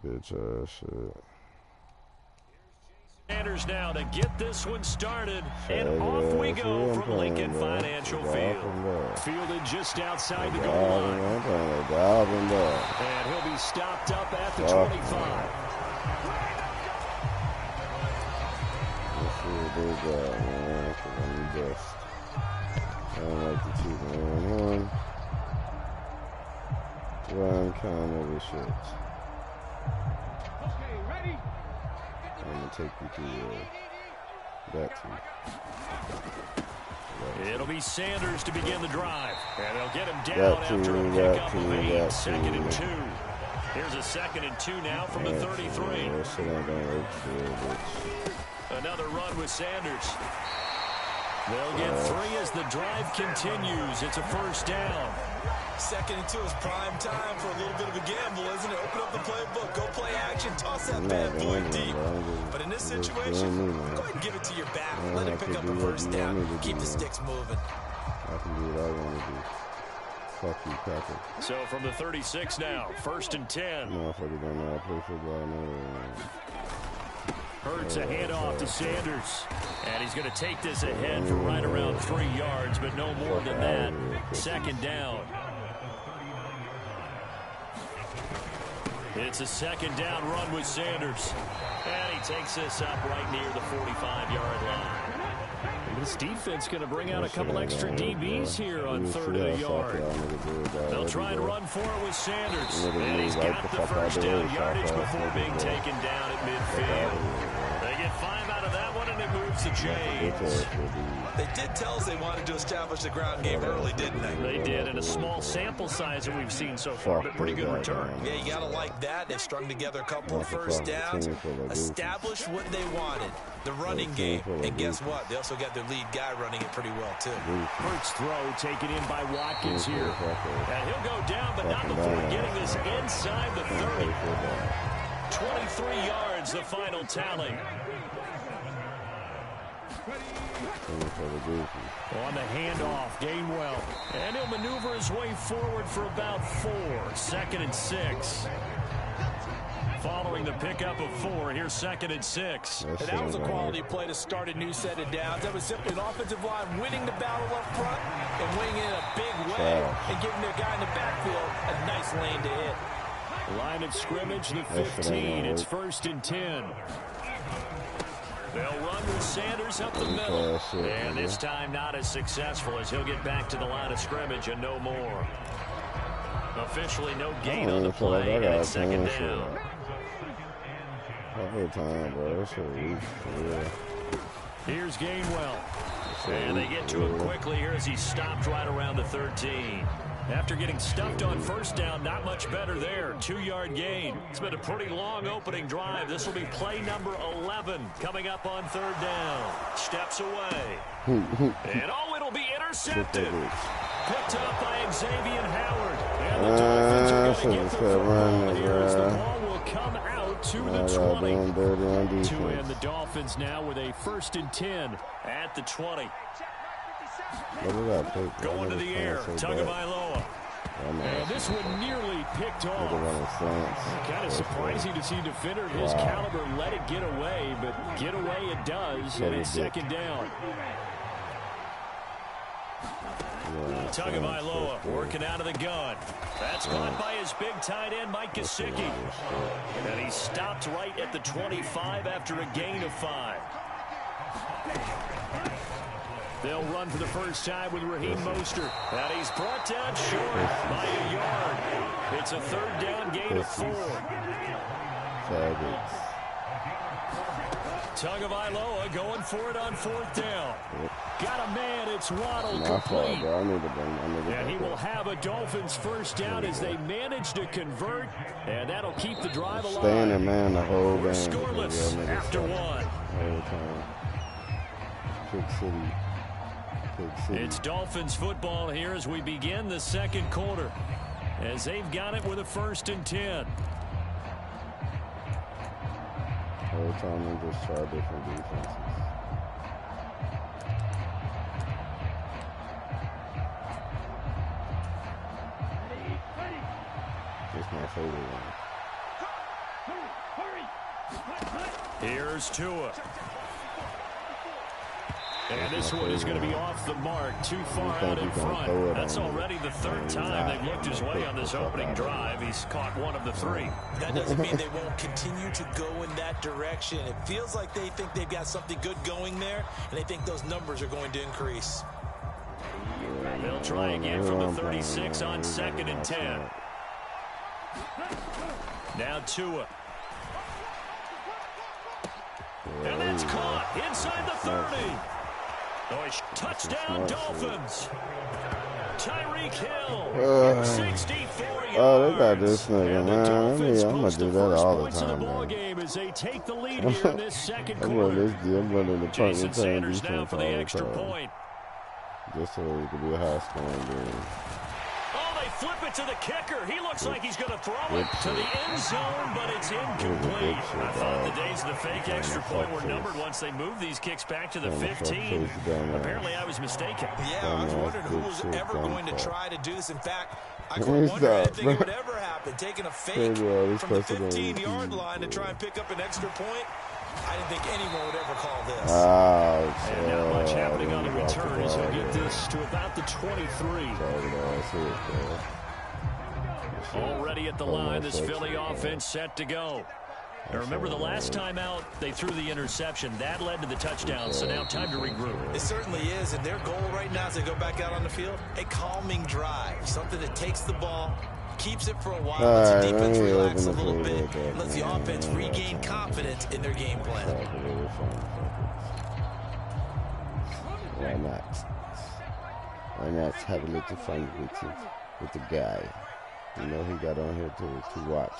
bitch ass shit. Sanders now to get this one started, and off we go from Lincoln Financial Field. Fielded just outside the goal line. And he'll be stopped up at the 25. Let's see what they got, man. I don't like to keep man run kind of the shit. I'm going to take you through that too. It'll be Sanders to begin the drive. And they'll get him down after a pickup of 8. Second and 2. Here's a 2nd and 2 now from the 33. Another run with Sanders. They'll get 3 as the drive continues. It's a first down. 2nd and 2 is prime time for a little bit of a gamble, isn't it? Open up the playbook, go play action, toss that bad boy deep. But in this situation, go ahead and give it to your back. Let him pick up a first down. Keep the sticks moving. I can do what I want to do. Fuck you, Patrick. So from the 36 now, 1st and 10. Motherfucker don't know how to play football. No. Hurts a handoff to Sanders. And he's going to take this ahead for right around 3 yards, but no more than that. 2nd down. It's a 2nd down run with Sanders. And he takes this up right near the 45-yard line. This defense going to bring out a couple extra DBs here on 3rd and a yard. They'll try and run for it with Sanders. And he's got the first down yardage before being taken down at midfield. They get 5 out of that one, and it moves to James. They did tell us they wanted to establish the ground game early, didn't they? They did, in a small sample size that we've seen so far, but pretty good return. Yeah, you got to like that. They've strung together a couple of first downs, established what they wanted, the running game. And guess what? They also got their lead guy running it pretty well, too. Hurts throw taken in by Watkins here. And he'll go down, but not before getting this inside the 30. 23 yards, the final tally. On the handoff, Gainwell. And he'll maneuver his way forward for about 4. 2nd and 6. Following the pickup of 4, here's 2nd and 6. And that was a quality play to start a new set of downs. That was simply an offensive line winning the battle up front and winning in a big way and giving their guy in the backfield a nice lane to hit. Line of scrimmage, the 15. It's 1st and 10. They'll run with Sanders up the middle. And this time not as successful as he'll get back to the line of scrimmage and no more. Officially no gain on the play, and it's 2nd down. Time, bro. That's Here's Gainwell. And they get to him quickly here as he stopped right around the 13. After getting stuffed on first down, not much better there. 2-yard gain. It's been a pretty long opening drive. This will be play number 11 coming up on 3rd down. Steps away. And it'll be intercepted. Picked up by Xavier Howard. And the Dolphins are going to get the football here as the ball will come out to the 20. To end the Dolphins now with a 1st and 10 at the 20. Going to the air, Tagovailoa. And this one nearly picked off. Kind of surprising to see a defender of his caliber let it get away, but get away it does, and it's 2nd down. Tagovailoa working out of the gun. That's caught by his big tight end, Mike Gesicki. And he stopped right at the 25 after a gain of 5. They'll run for the first time with Raheem Mostert. And he's brought down short by a yard. It's a 3rd down gain of 4. Tagovailoa going for it on 4th down. Got a man, it's Waddle complete. And he will have a Dolphins first down as they manage to convert. And that'll keep the drive alive. Staying in man the whole We're game. scoreless after 1. It's Dolphins football here as we begin the 2nd quarter. As they've got it with a 1st and 10. Every time they just try different defenses. It's my favorite one. Here's Tua. And this one is going to be off the mark, too far out in front. That's already the third time they've looked his way on this opening drive. He's caught one of the three. That doesn't mean they won't continue to go in that direction. It feels like they think they've got something good going there, and they think those numbers are going to increase. They'll try again from the 36 on 2nd and 10. Now Tua. And that's caught inside the 30. Touchdown, Dolphins. Tyreek Hill, 64 yards. Oh, they got this nigga, man. I'm going to do that all the time, man. Game as they take the lead here in this second I'm running the Jason Sanders now for the extra point. Just so it could be a high-scoring game. Oh, they flip it to the kicker. He looks like he's going to throw it to the end zone, but it's incomplete. I thought the days of the fake extra point were numbered once they moved these kicks back to the 15. Apparently, I was mistaken. Yeah, I was wondering who was ever going to try to do this. In fact, I couldn't wonder anything would ever happen. Taking a fake from the 15-yard line to try and pick up an extra point. I didn't think anyone would ever call this. And not much happening on the return as he'll get this to about the 23. Already at the line, this Philly offense set to go. Now remember, the last time out, they threw the interception. That led to the touchdown, so now time to regroup. It certainly is, and their goal right now as they go back out on the field, a calming drive, something that takes the ball, keeps it for a while, lets the defense relax a little bit, lets the offense regain confidence in their game plan. Why not? Why not have a little fun with the guy? You know, he got on here to watch,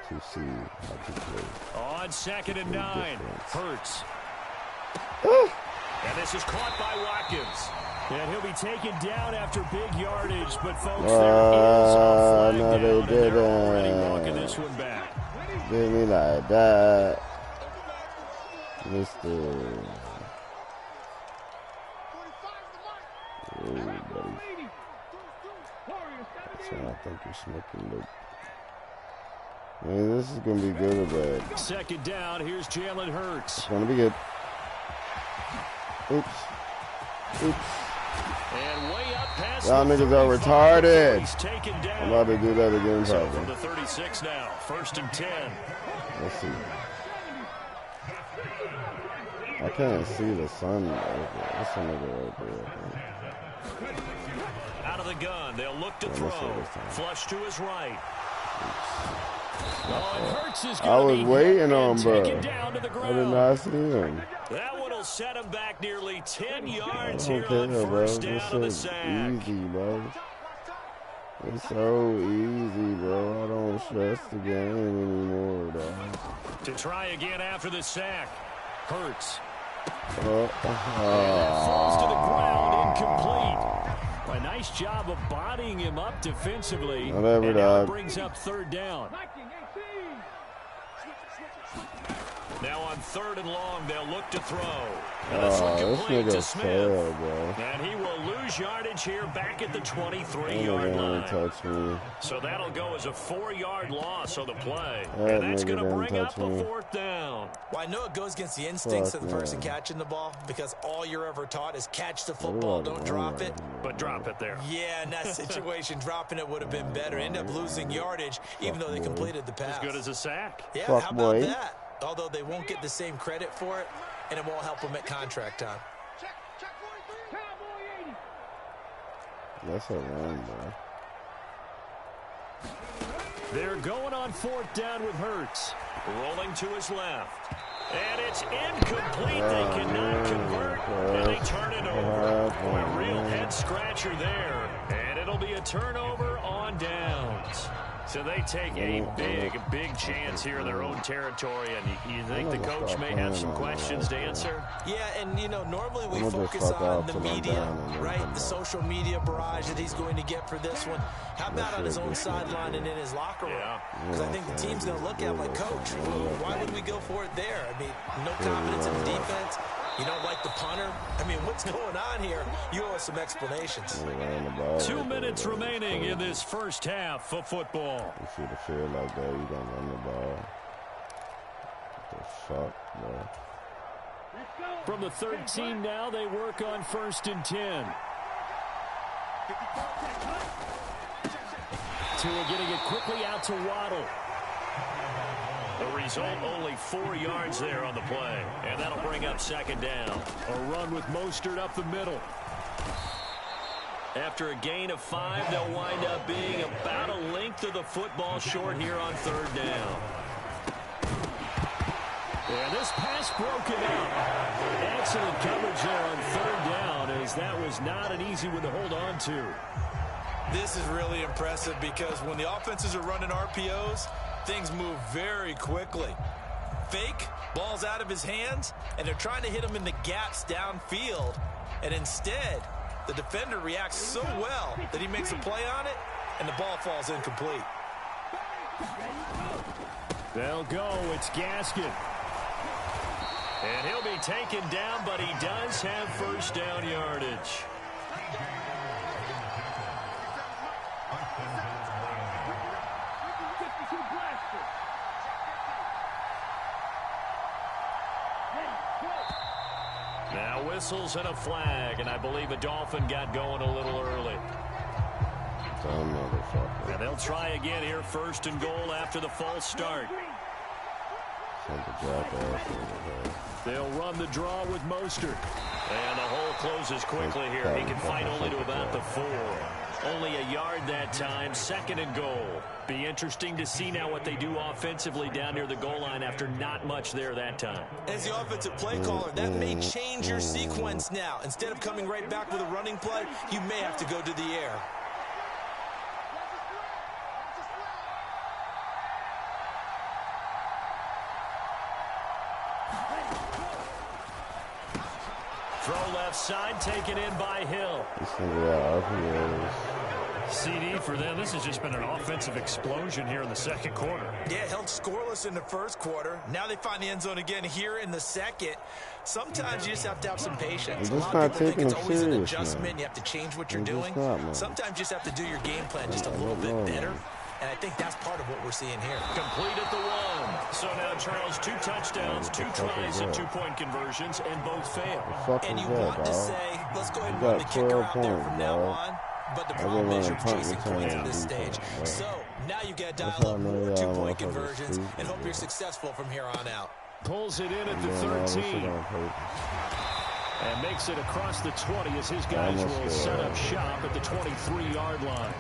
to see how to play. On 2nd and 9, Hurts. And this is caught by Watkins. And he'll be taken down after big yardage, but folks, there is a flag down, and they're already walking this one back. Give me like that, Mr. Hey, buddy. That's why I think you're smoking, Luke. Man, this is going to be good or bad. 2nd down, here's Jalen Hurts. It's going to be good. Oops. And way up past y'all niggas are retarded. I'm about to do that again, so probably. From the 36 now, 1st and 10. Let's see. I can't see the sun. What's the nigga right there? Out of the gun, they'll look to throw. Flush to his right. I was waiting on, bro. I did not see him. That one will set him back nearly 10 yards here on first down to the sack. Easy, bro. It's so easy, bro. I don't stress the game anymore, dog. To try again after the sack. Hurts. Falls to the ground, incomplete. A nice job of bodying him up defensively. Whatever, and dog. Brings up 3rd down. Now on 3rd and long, they'll look to throw. This nigga's failed, bro. And he will lose yardage here back at the 23-yard line. Touch me. So that'll go as a 4-yard loss on the play. And that's going to bring up a 4th down. Well, I know it goes against the instincts of the person catching the ball because all you're ever taught is catch the football, don't drop it. But drop it there. Yeah, in that situation, dropping it would have been better. End up losing yardage even though they completed the pass. As good as a sack. Yeah, how about that? Although they won't get the same credit for it, and it won't help them at contract time. That's a run, bro. They're going on 4th down with Hurts. Rolling to his left. And it's incomplete. They cannot convert, and they turn it over. A real head-scratcher there. And it'll be a turnover on downs. So they take a big chance here in their own territory, and you think the coach may have some questions to answer? Yeah, and, you know, normally we focus on the media, right? The social media barrage that he's going to get for this one. How about on his own sideline and in his locker room? Because I think the team's going to look at him like, Coach, why would we go for it there? I mean, no confidence in the defense. You don't like the punter? I mean, what's going on here? You owe us some explanations. 2 minutes remaining in this first half of football. You should have feel like that. You don't run the ball. Fuck, bro. From the 13 now, they work on 1st and 10. Tua getting it quickly out to Waddle. The result, only 4 yards there on the play. And that'll bring up 2nd down. A run with Mostert up the middle. After a gain of 5, they'll wind up being about a length of the football short here on 3rd down. And this pass broken up. Excellent coverage there on 3rd down, as that was not an easy one to hold on to. This is really impressive because when the offenses are running RPOs, things move very quickly. Fake, ball's out of his hands, and they're trying to hit him in the gaps downfield. And instead, the defender reacts so well that he makes a play on it, and the ball falls incomplete. They'll go. It's Gaskin. And he'll be taken down, but he does have 1st down yardage. Now whistles and a flag, and I believe a Dolphin got going a little early. Dumb motherfucker. And they'll try again here, 1st and goal after the false start. They'll run the draw with Mostert. And the hole closes quickly here. He can fight only to about the 4. Only a yard that time, 2nd and goal. Be interesting to see now what they do offensively down near the goal line after not much there that time. As the offensive play caller, that may change your sequence now. Instead of coming right back with a running play, you may have to go to the air. Throw left side, taken in by Hill. CD for them. This has just been an offensive explosion here in the 2nd quarter. Yeah, held scoreless in the 1st quarter. Now they find the end zone again here in the 2nd. Sometimes you just have to have some patience. A lot of people think it's always an adjustment. You have to change what you're doing. Sometimes you just have to do your game plan just a little bit better. And I think that's part of what we're seeing here. Complete at the 1. So now, Charles, 2 touchdowns, 2 tries at 2-point conversions, and both fail. And you want to say, let's go ahead and run the kicker out there from now on. But the problem is you're chasing points at this stage. So now you got to dial up more 2-point conversions and hope you're successful from here on out. Pulls it in at the 13. And makes it across the 20 as his guys will set up shop at the 23-yard line.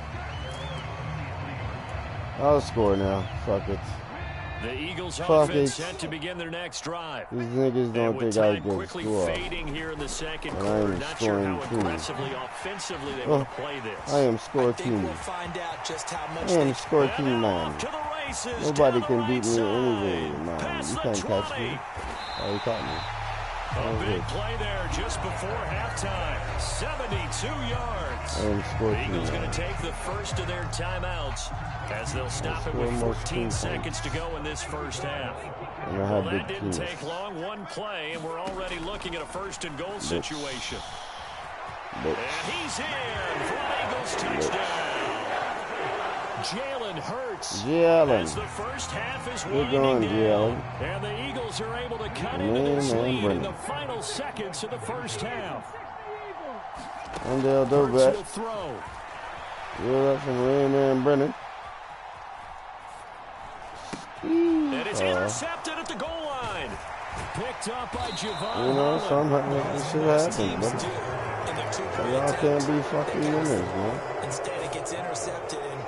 I'll score now. Fuck it. The Eagles offense set to begin their next drive. These niggas don't think I can quickly score. Fading here in the 2nd quarter. Not sure how aggressively, offensively they want to play this. I am score team. We'll find out just how much I am score team, man. Nobody can beat me anyway, man. You can't catch me. Oh, you caught me. A big play there just before halftime. 72 yards. The Eagles going to take the first of their timeouts as they'll stop it with 14 seconds to go in this 1st half. Well, that didn't take long. 1 play, and we're already looking at a 1st and goal situation. And he's in for an Eagles touchdown. Jalen Hurts as the 1st half is winding down. And the Eagles are able to cut into this lead in the final seconds of the 1st half. And they'll do Hurts will throw. You're up from Raymond and Brennan. And it's intercepted at the goal line. Picked up by Javon. You know, sometimes this shit happens, but y'all can't be fucking winners, man. Instead, it gets intercepted. And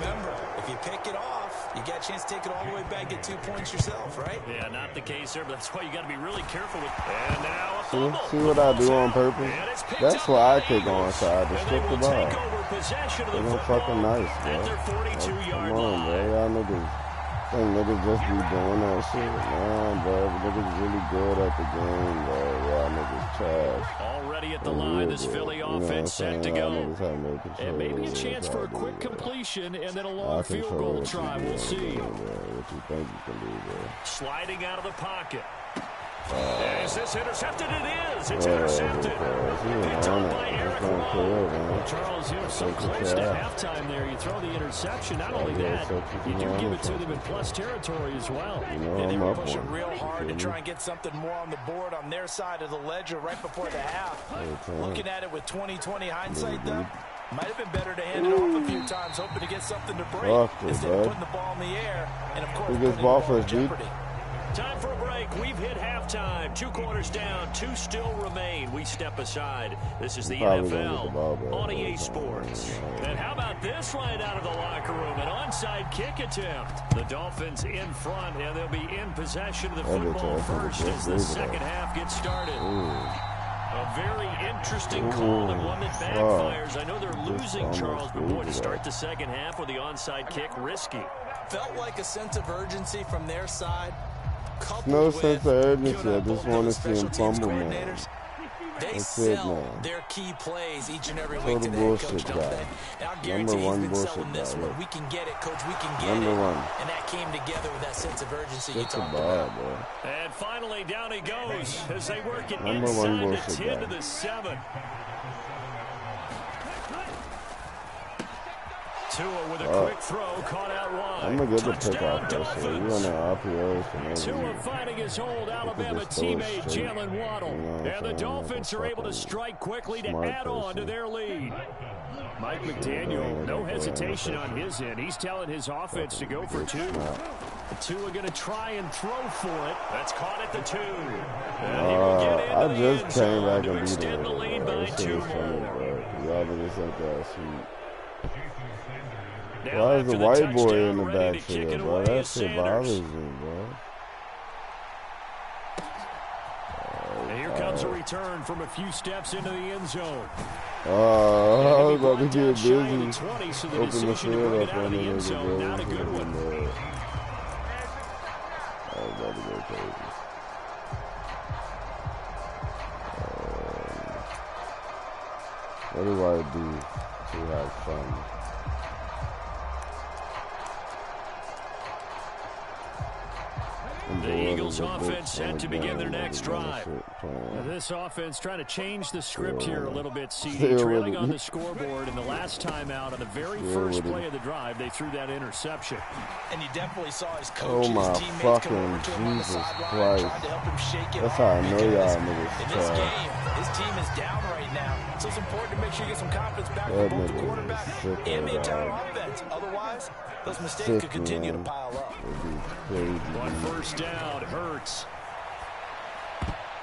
remember, if you pick it off, you got a chance to take it all the way back, get 2 points yourself, right? Yeah, not the case there, but that's why you got to be really careful with. And now a fumble. See what I do on purpose? That's why I kick on side to strip the ball. They're no fucking nice, bro. Come on, bro. Y'all niggas. Think niggas just be doing that shit. Nah, bro. Niggas really good at the game, bro. Y'all niggas trash. Already at the line, this Philly offense set to go. And maybe a chance for a quick completion and then a long field goal try. We'll see. What you think you can do, bro? Sliding out of the pocket. Is this intercepted? It is. It's intercepted. Picked up by Eric Rowe. Charles, you're so close to halftime there. You throw the interception. Not only that, you do give it to them in plus territory as well. And they were pushing real hard to try and get something more on the board on their side of the ledger right before the half. Looking at it with 20/20 hindsight, though, might have been better to hand it off a few times, hoping to get something to break instead of putting the ball in the air. And, of course, putting the ball in jeopardy. Time for a break. We've hit halftime. 2 quarters down. 2 still remain. We step aside. This is the NFL on EA Sports. And how about this right out of the locker room? An onside kick attempt. The Dolphins in front, and they'll be in possession of the football first as the second half gets started. A very interesting call and one that backfires. I know they're losing, Charles, but boy, to start the second half with the onside kick, risky. Felt like a sense of urgency from their side. No sense of urgency. I just want to see him fumble, man. They sell their key plays each and every week today, bullshit, Coach, don't they? And I'll guarantee he's been selling this one. We can get it, Coach. We can get it. And that came together with that sense of urgency you talked about. And finally, down he goes as they work it inside the 10 to the 7. Tua with a quick throw, caught out wide. I'm going to get the pick off this. So you on the RPOs. Tua finding his old Alabama teammate Jalen Waddle. And the Dolphins are able to strike quickly to add on to their lead. Mike McDaniel, no hesitation on his end. He's telling his offense to go for 2. Tua going to try and throw for it. That's caught at the 2. And he will get into the end zone to extend the lead by 2 more. Y'all really think that's sweet. Why is the white boy in the backfield, bro? That shit bothers me, bro. And here comes a return from a few steps into the end zone. I was about to get busy. Open the field up on the end zone. Not a good one. I was about to go crazy. What do I do to have fun? The Eagles offense set to begin their next drive. This offense trying to change the script here a little bit. Trailing on the scoreboard, and the last time out on the very first play of the drive, they threw that interception. And you definitely saw his coach and his teammates come over to him on the sideline, trying to help him shake it off. That's how I know y'all niggas. In this game, his team is down right now, so it's important to make sure you get some confidence back from both the quarterback and the entire offense. Otherwise, those mistakes could continue to pile up. On first down, Hurts.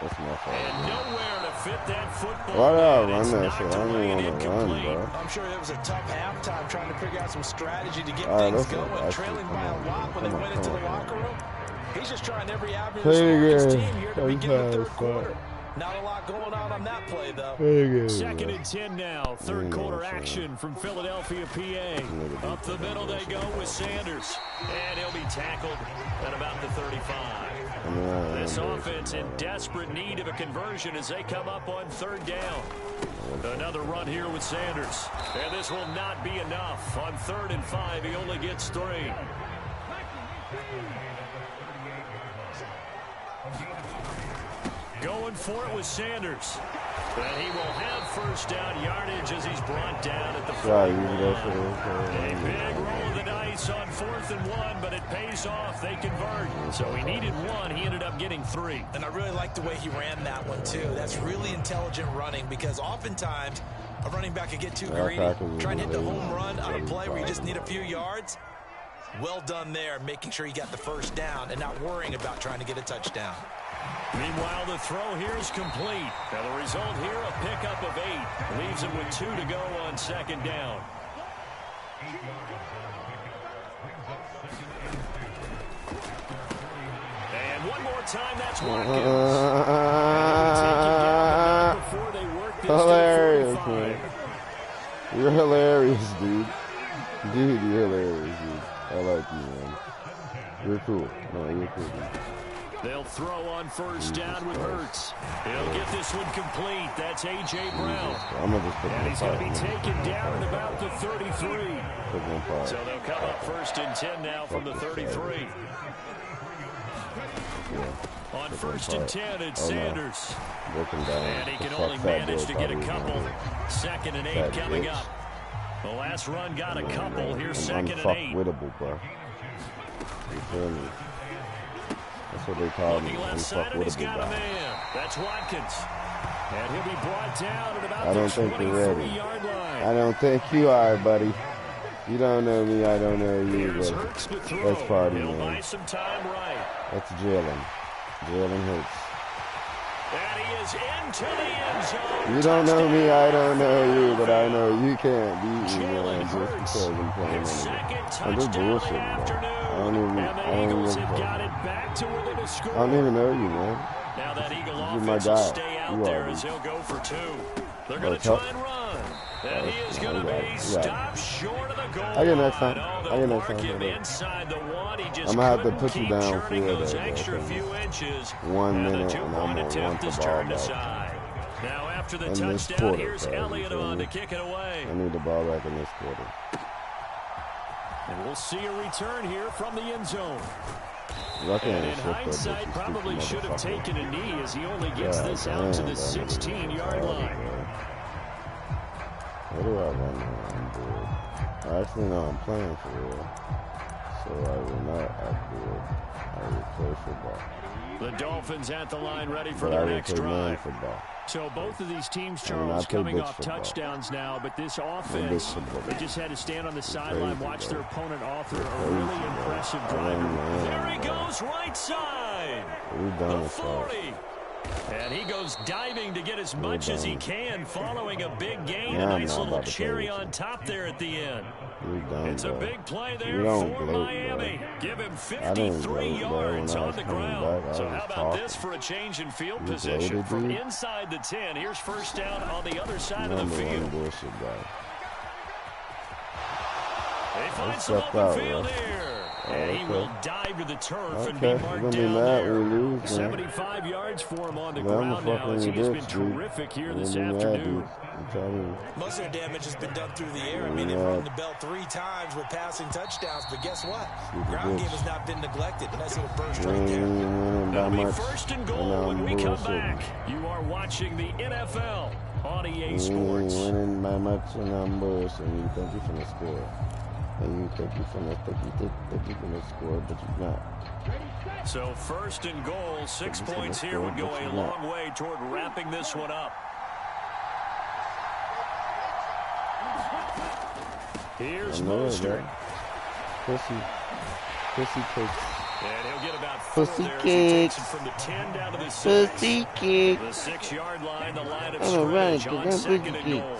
That's my fault. And nowhere to fit that football. Why did I run that shit? I don't even want to run, bro. I'm sure it was a tough halftime trying to figure out some strategy to get things going. Trailing by a lot when they went into the locker room. He's just trying every avenue to score his team here to begin the third quarter. Not a lot going on that play, though. 2nd and 10 now. Third quarter action from Philadelphia, PA. Up the middle they go with Sanders. And he'll be tackled at about the 35. This offense in desperate need of a conversion as they come up on 3rd down. Another run here with Sanders. And this will not be enough. On 3rd and 5, he only gets 3. Going for it with Sanders. And he will have first down yardage as he's brought down at the 41. A big roll of the dice on 4th and 1, but it pays off. They convert. So he needed 1. He ended up getting 3. And I really like the way he ran that one, too. That's really intelligent running because oftentimes a running back could get too greedy. Trying to hit the home run on a play where you just need a few yards. Well done there, making sure he got the first down and not worrying about trying to get a touchdown. Meanwhile, the throw here is complete. Now the result here, a pickup of 8. Leaves him with 2 to go on 2nd down. And one more time, that's Watkins. Hilarious, man. You're hilarious, dude. Dude, you're hilarious, dude. I like you, man. You're cool. No, you're cool, dude. They'll throw on first down with Hurts. He'll get this one complete. That's A.J. Brown. And he's going to be taken down at about the 33. So they'll come up 1st and 10 now from the 33. On 1st and 10, it's Sanders. No. And he can only manage to get a couple. 2nd and 8 coming up. The last run got a couple. Here's 2nd and 8. Unfuckwittable, bro. You feel me? That's what they call me. Unfuckwittable guy. That's Watkins. And he'll be brought down at about I don't the think you're ready. 23-yard line. I don't think you are, buddy. You don't know me, I don't know you, but that's party, man. Buy some time right. That's Jalen. Jalen Hurts. And he is into the end zone. You don't know me, I don't know you, but I know you can't beat me, man, just because I'm playing anyway. I'm just bullshitting, bro. I don't even know you, man. Now that Eagle offense my will guy. stay out there as he'll go for 2. They're going to try and run. And he is going to be stopped short of the goal. I get next time. I get next time. Inside the 1. He just I'm going to have to put you down for those that. extra few inches. 1 minute and and I'm going to want the ball back. Now after the in touchdown, quarter, here's Elliott on to kick it away. I need the ball back in this quarter. And we'll see a return here from the end zone. And in hindsight, probably should have taken a knee as he only gets this out to the 16-yard line. What do I run on board? I actually know I'm playing for real. So I will not act bored. I will play football. The Dolphins at the line ready for their next drive. So both of these teams, Charles, coming off touchdowns now, but this offense, they just had to stand on the sideline, watch their opponent author a really impressive drive. There he goes, right side. The 40. And he goes diving to get as much as he can following a big gain. A nice little cherry on top there at the end. It's a big play there for Miami. Give him 53 yards on the ground. So how about this for a change in field position? From inside the 10, here's first down on the other side of the field. They find some open field here. And he will dive to the turf and be marked down there. 75 yards for him on the ground now as he has been terrific here this afternoon. Most of the damage has been done through the air. I mean, they've rung the bell 3 times with passing touchdowns, but guess what? Ground game has not been neglected. Nice little burst right there. It'll be 1st and goal when we come back. You are watching the NFL on EA Sports. Winning by much and I'm bullshitting. You think you're going to score. And you think you're going to score, but you're not. So 1st and goal, 6 points here would go a long way toward wrapping this one up. Here's Mostert. Pussy kicks. And he'll get about 4 pussy there kicks. as he takes it from the 10 down to the 6. Pussy kicks. The 6-yard line, the line of scrimmage on 2nd and goal.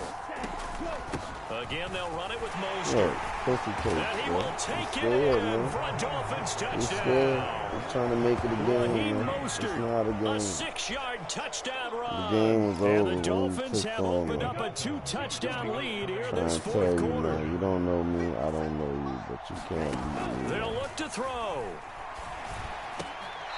Again, they'll run it with Mostert. And he will take it in for a Dolphins touchdown. He's trying to make it a game. It's not a game. A 6-yard touchdown run. The game was over. And the Dolphins have opened up a 2-touchdown lead here this 4th quarter. Man, you don't know me, I don't know you, but you can't beat me. They'll look to throw.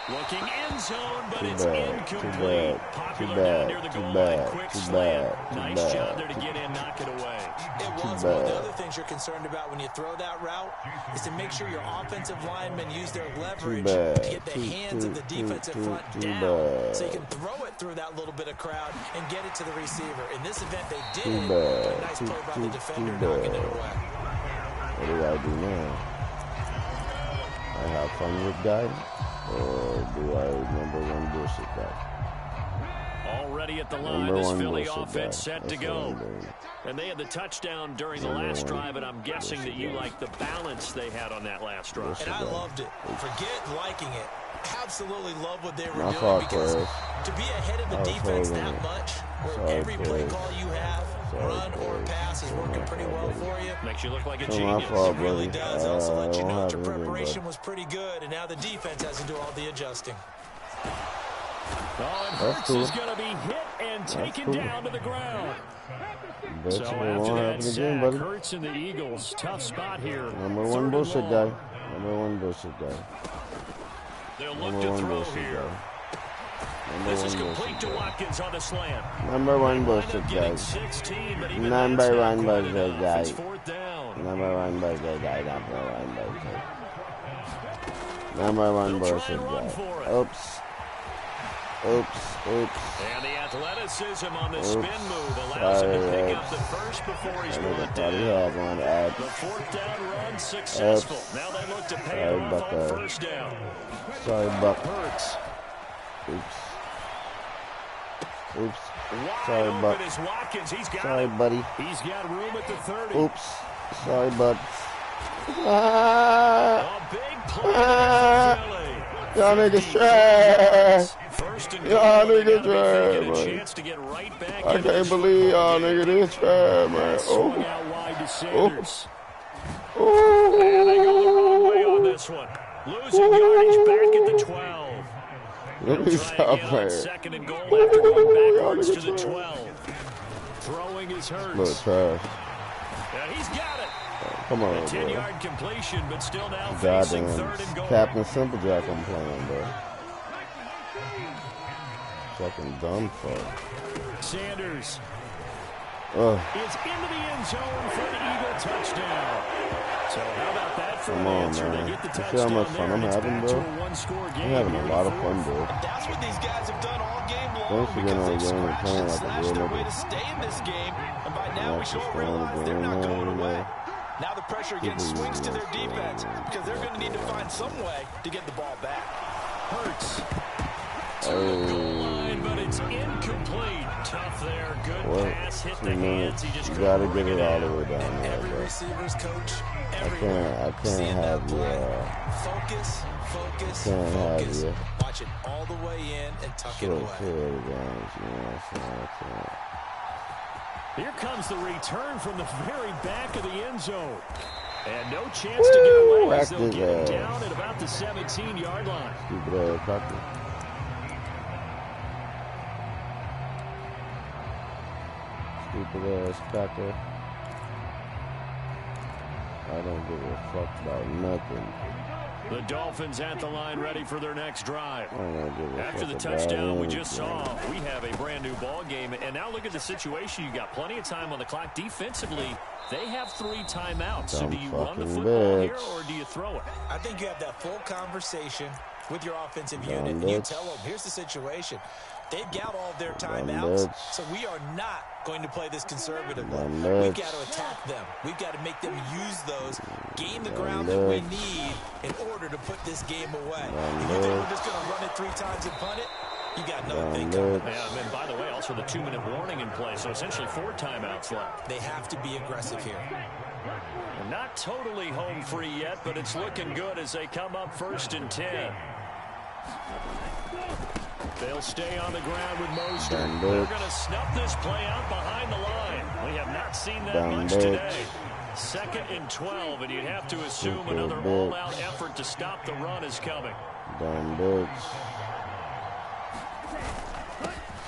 Looking end zone, but it's incomplete. Popular down near the goal line. Quick slant. Nice job there to get in, knock it away. It was. One of the other things you're concerned about when you throw that route is to make sure your offensive linemen use their leverage to get the hands of the defensive front down so you can throw it through that little bit of crowd and get it to the receiver. In this event, they did. But a nice play by the defender knocking it away. What do I do now? I have fun with guys? Or do I number 1 bullshit guy? Already at the line, this Philly offense set to go. And they had the touchdown during the last drive, and I'm guessing that you like the balance they had on that last drive. And I loved it. Forget liking it. Absolutely love what they were doing because to be ahead of the defense that much, where every play call you have, run or pass, is working pretty well for you. Makes you look like a genius. It really does. Also let you know that your preparation was pretty good, and now the defense has to do all the adjusting. Oh, and Hurts is going to be hit and taken down to the ground. So after that sack, Hurts and the Eagles, tough spot here. Number 1 bullshit guy. Number 1 bullshit guy. They'll look to throw here. This is complete to Watkins on the slant. Number 1 bullshit guy. Number 1 bullshit guy. Number 1 bullshit guy. Number 1 bullshit guy. Number 1 bullshit guy. Oops. Oops. And the athleticism on the spin move allows him to pick up the first before he's brought down. The fourth down run successful. Now they look to pay it off on first down. Sorry, Buck. Hurts. Oops. Wide Sorry, open Buck. is Watkins. He's got Sorry, it. buddy. He's got room at the 30. Oops. Sorry, Buck. A big play there for Philly. Y'all niggas trash. First and Y'all goal, niggas a trash, chance to get right back I into can't this believe football y'all game. niggas this trash, man. Swung out wide to Sanders. Ooh. And they go the wrong way on this one. Losing yardage back at the 12. Let me They'll try stop again on playing. second and goal after going backwards to the Y'all niggas 12. Throwing his Look, Hurts. trash. And he's got it. Come on, A bro. 10-yard completion, but still now facing Goddamn third and goal. Captain Simplejack I'm playing, bro. Fucking dumb fuck. Sanders Ugh. is into the end zone for the Eagle touchdown. So how about that for Come an on, answer? man. They get the You see touchdown how much fun there, I'm and it's having, back bro? to a one-score game. I'm having a here lot in of the fun, fourth. bro. That's what these guys have done all game long Thanks for getting because on the they've game and scratched and playing like a slashed real their way nigga. to stay in this game. And by now, we That's sure just realize going they're not down, going you away. know. Now the pressure again swings to their defense because they're going to need to find some way to get the ball back. Hurts to the goal line, but it's incomplete. Tough there. Good pass. Hit the hands. He just You couldn't gotta bring get it in. all the way down there, Every bro. receiver's coach, I everywhere. can't Seeing that have play, you, focus, can't have focus. you. Watch it all the way in and tuck it Short away. field games, you know what I'm saying? Here comes the return from the very back of the end zone. And no chance to get away as they'll get him down at about the 17-yard line. Stupid ass cocky. Stupid ass cocker. I don't give a fuck about nothing. The Dolphins at the line ready for their next drive. I don't give a After fuck the about touchdown we just anything. saw, we have a brand new ball game. And now look at the situation. You got plenty of time on the clock. Defensively, they have 3 timeouts. So do you run the football here or do you throw it? I think you have that full conversation with your offensive unit. And you tell them, here's the situation. They've got all of their timeouts, so we are not going to play this conservatively. We've got to attack them. We've got to make them use those, gain the ground that we need in order to put this game away. If you think we're just going to run it 3 times and punt it, you got another thing coming. Yeah, and by the way, also the 2-minute warning in play, so essentially 4 timeouts left. They have to be aggressive here. And not totally home free yet, but it's looking good as they come up 1st and 10. They'll stay on the ground with Mostert. They're going to snuff this play out behind the line. We have not seen that much today. 2nd and 12, and you'd have to assume another all-out effort to stop the run is coming.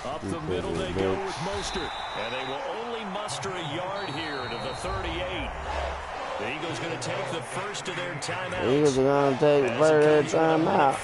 Up the middle they go with Mostert, and they will only muster a yard here to the 38. The Eagles going to take the first of their timeouts. The Eagles are going to take the first of their timeout.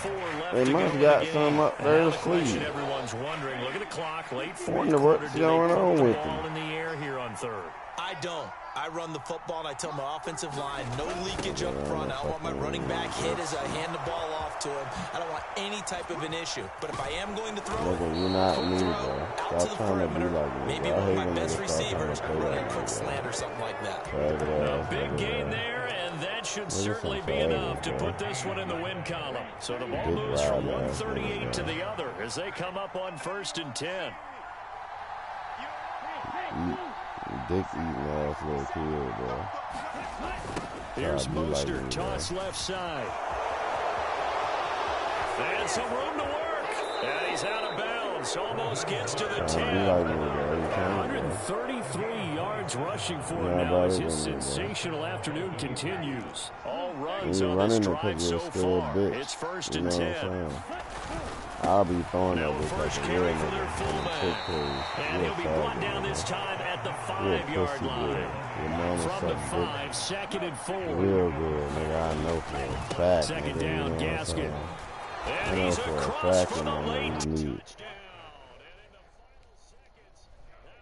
They must have got some up their sleeve. Everyone's wondering, look at the clock, late fourth Wonder what's going on with them. them. In the air here on 3rd. I don't. I run the football and I tell my offensive line, no leakage up front. I don't want my running back hit as I hand the ball off to him. I don't want any type of an issue. But if I am going to throw, you're not me, bro. out to the perimeter, maybe one of my best receivers running a quick slant or something like that. A big gain there, and that should certainly be enough to put this one in the win column. So the ball moves from 138 to the other as they come up on 1st and 10. Dick eating ass little kid, bro. Here's Mostert, toss left side. And some room to work. And he's out of bounds. Almost gets to the 10. 133 yards rushing for him now as his sensational afternoon continues. All runs on this drive so far. It's 1st and 10. I'll be throwing that first carry for their fullback. And he'll be brought down this time at the 5-yard line. From the 5, 2nd and 4. Real good, nigga. I know for a fact. 2nd down, Gaskin. And he's across for the late touchdown.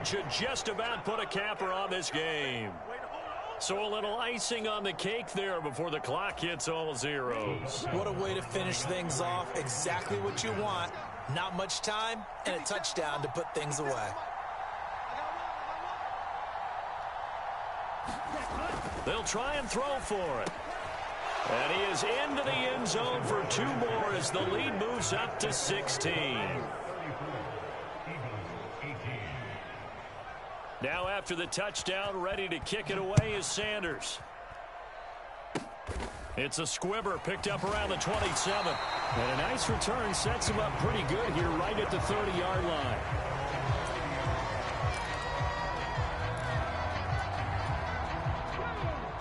Should just about put a capper on this game. So a little icing on the cake there before the clock hits all zeros. What a way to finish things off. Exactly what you want Not much time and a touchdown to put things away. They'll try and throw for it. And he is into the end zone for 2 more as the lead moves up to 16. Now after the touchdown, ready to kick it away is Sanders. It's a squibber picked up around the 27. And a nice return sets him up pretty good here right at the 30-yard line.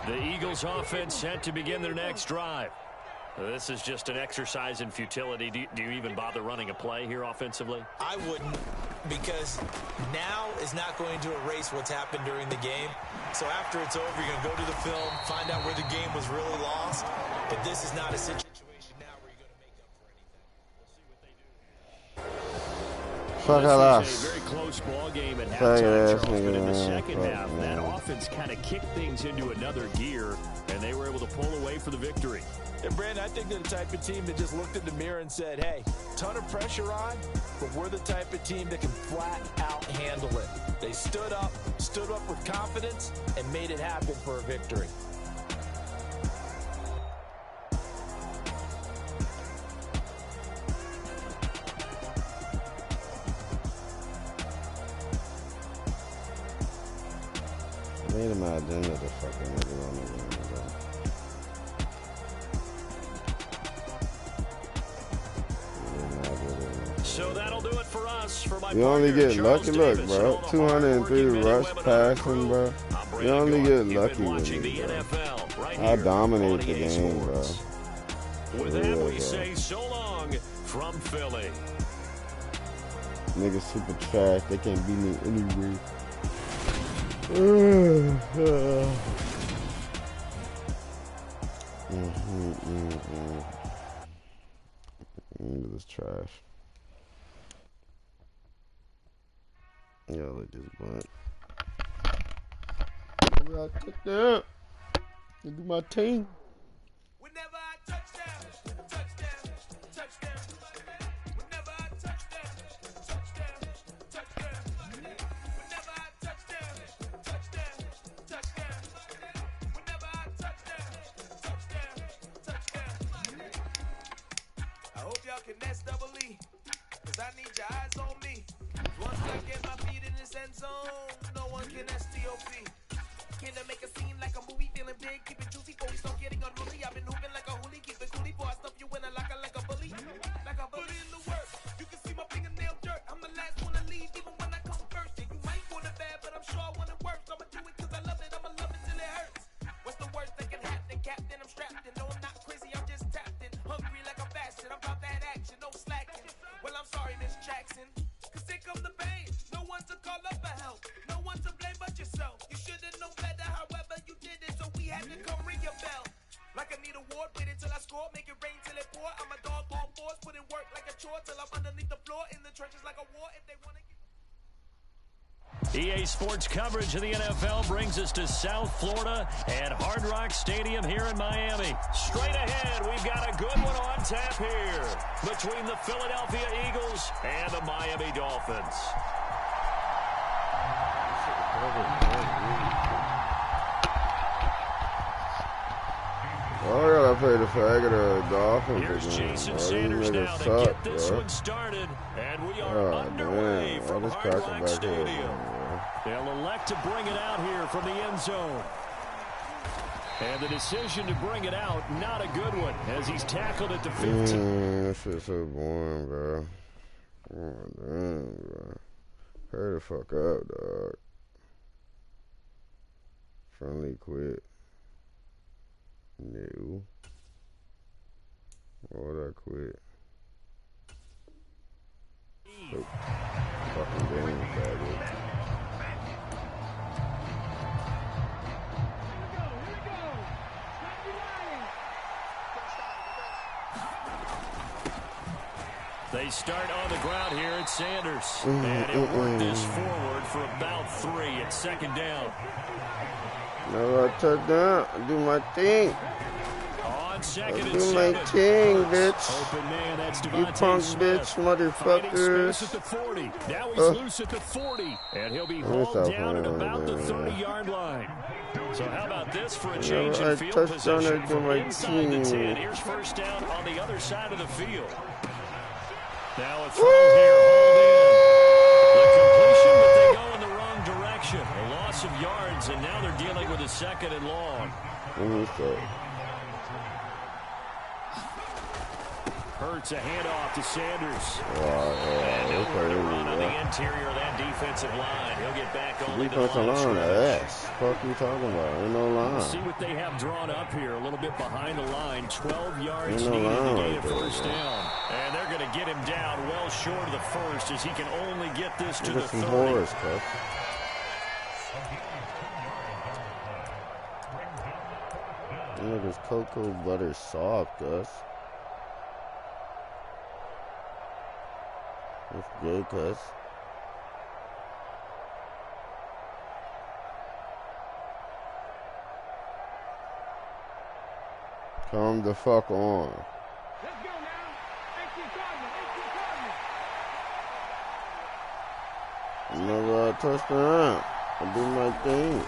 The Eagles offense set to begin their next drive. This is just an exercise in futility. Do you even bother running a play here offensively? I wouldn't, because now is not going to erase what's happened during the game. So after it's over, you're going to go to the film, find out where the game was really lost. But this is not a situation now where you're going to make up for anything. We'll see what they do. Well, this was a very close ball game at halftime, Charles, but in the second half, that offense kind of kicked things into another gear, and they were able to pull away for the victory. And, Brandon, I think they're the type of team that just looked in the mirror and said, hey, ton of pressure on, but we're the type of team that can flat out handle it. They stood up with confidence, and made it happen for a victory. Made him out dinner the fucking everyone. So that'll do it for us. For my you only get lucky, look, bro. 203 rush passing, bro. You only get lucky with me, bro. I dominate the game, bro. With that, we say so long from Philly. Niggas super trash. They can't beat me anyway. Look at this trash. Yo, look at this butt. I took that. You do my team. Whenever I touchdown, touchdown, touchdown. Whenever I touchdown, touchdown, touchdown. Whenever I touchdown, touchdown, touchdown. Whenever I touchdown, touchdown, touchdown. I hope y'all can nest double E, cause I need your eyes on me. Once I get my feet in this end zone, no one can STOP. Can I make a scene like a movie, feeling big, keep it juicy before we start getting unruly. I've been hooping like a hoolie, keep it coolie before I stuff you in a locker like a bully. Like a bully in the work, you can see my fingernail dirt. I'm the last one to leave, even when I come first. Yeah, you might want it bad, but I'm sure I want it worse. I'ma do it cause I love it, I'ma love it till it hurts. What's the worst that can happen, Captain? I'm strapped in, no I'm not crazy, I'm just tapped in. Hungry like a bastard, I'm about that action, no slacking. Well, I'm sorry, Miss Jackson, cause here come the pain. No one to call up for help, no one to blame but yourself. You should've known better, however you did it, so we had to come ring your bell. Like I need a award, wait until I score, make it rain till it pour. I'm a dog on force, put in work like a chore till I'm underneath the floor, in the trenches like a war. If they want to get... EA Sports coverage of the NFL brings us to South Florida and Hard Rock Stadium here in Miami. Straight ahead, we've got a good one on tap here between the Philadelphia Eagles and the Miami Dolphins. Oh, I gotta play the faggot or the Dolphins. Here's Jason Sanders now to get this one started, and we are underway from Hard Rock Stadium. They'll elect to bring it out here from the end zone. And the decision to bring it out, not a good one, as he's tackled at the 15. This shit's so boring, bro. Oh, damn, bro. Hurry the fuck up, dog. Friendly quit. No. Why would I quit? Oh, fucking game, faggot. They start on the ground here at Sanders. And he'll work this forward for about 3 at second down. Never touch down. I do my thing. On second and Do 7. my thing, bitch. Open man, that's You Devontae punk Smith. bitch, Finding motherfuckers. space at the 40. Now he's loose at the 40. And he'll be hauled down at about the 30-yard line. So how about this for a change in field position from inside the 10? Here's first down on the other side of the field. Now a throw here, hauled in. The completion, but they go in the wrong direction. A loss of yards, and now they're dealing with a second and long. Hurts a handoff to Sanders. And nowhere to run on the interior of that defensive line. He'll get back only to the line of scrimmage. Fuck you talking about? Ain't no line. See what they have drawn up here. A little bit behind the line. 12 yards Ain't no needed to line gain right a there, first down. And they're going to get him down well short of the first as he can only get this to the 30. Horse, Cuss. Look, it's cocoa butter soft, Gus. That's good, Cuss. Come the fuck on. Let's go now. Another touchdown. I'll do my thing.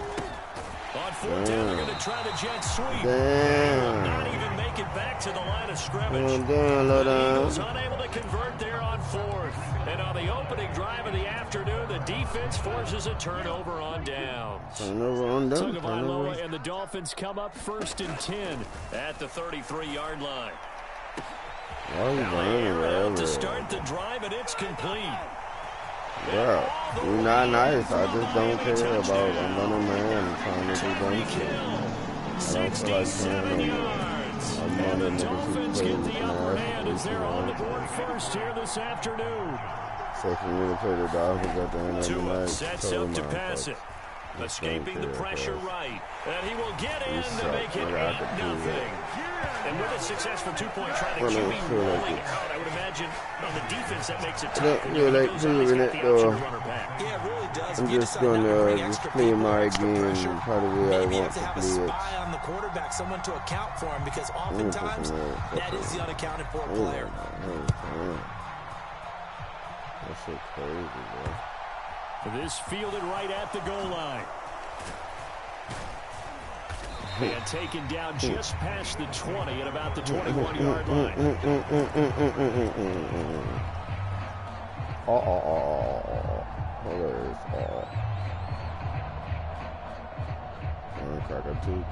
On fourth down, they're going to try the jet sweep. Damn. Not even make it back to the line of scrimmage. Damn, The Eagles unable to convert there on fourth. And on the opening drive of the afternoon, the defense forces a turnover on downs. Turnover on downs. Tagovailoa and the Dolphins come up first and 10 at the 33-yard line. Now they air it out to start the drive, and it's complete. Yeah, you're not nice. I just don't care about another man trying to do dumb shit. I don't feel like playing no more. I'm And one the of the niggas Dolphins who get plays the upper hand as they're on the board first here this afternoon. So for me to play the Dolphins at the end of the Tua night, sets up to pass it. Escaping the pressure right. And he will get in to make it 8-0. And with a successful two-point try, the QB rolling out, I would imagine on the defense that makes it tough. Yeah, like doing it though. Yeah, it really does. I'm just gonna just play my game probably I Maybe you want have to to have a play it. spy on the quarterback, someone to account for him, because oftentimes that is the unaccounted for player. That's so crazy, bro. This fielded right at the goal line. And taken down just past the 20 at about the 21-yard line. Cockatoo.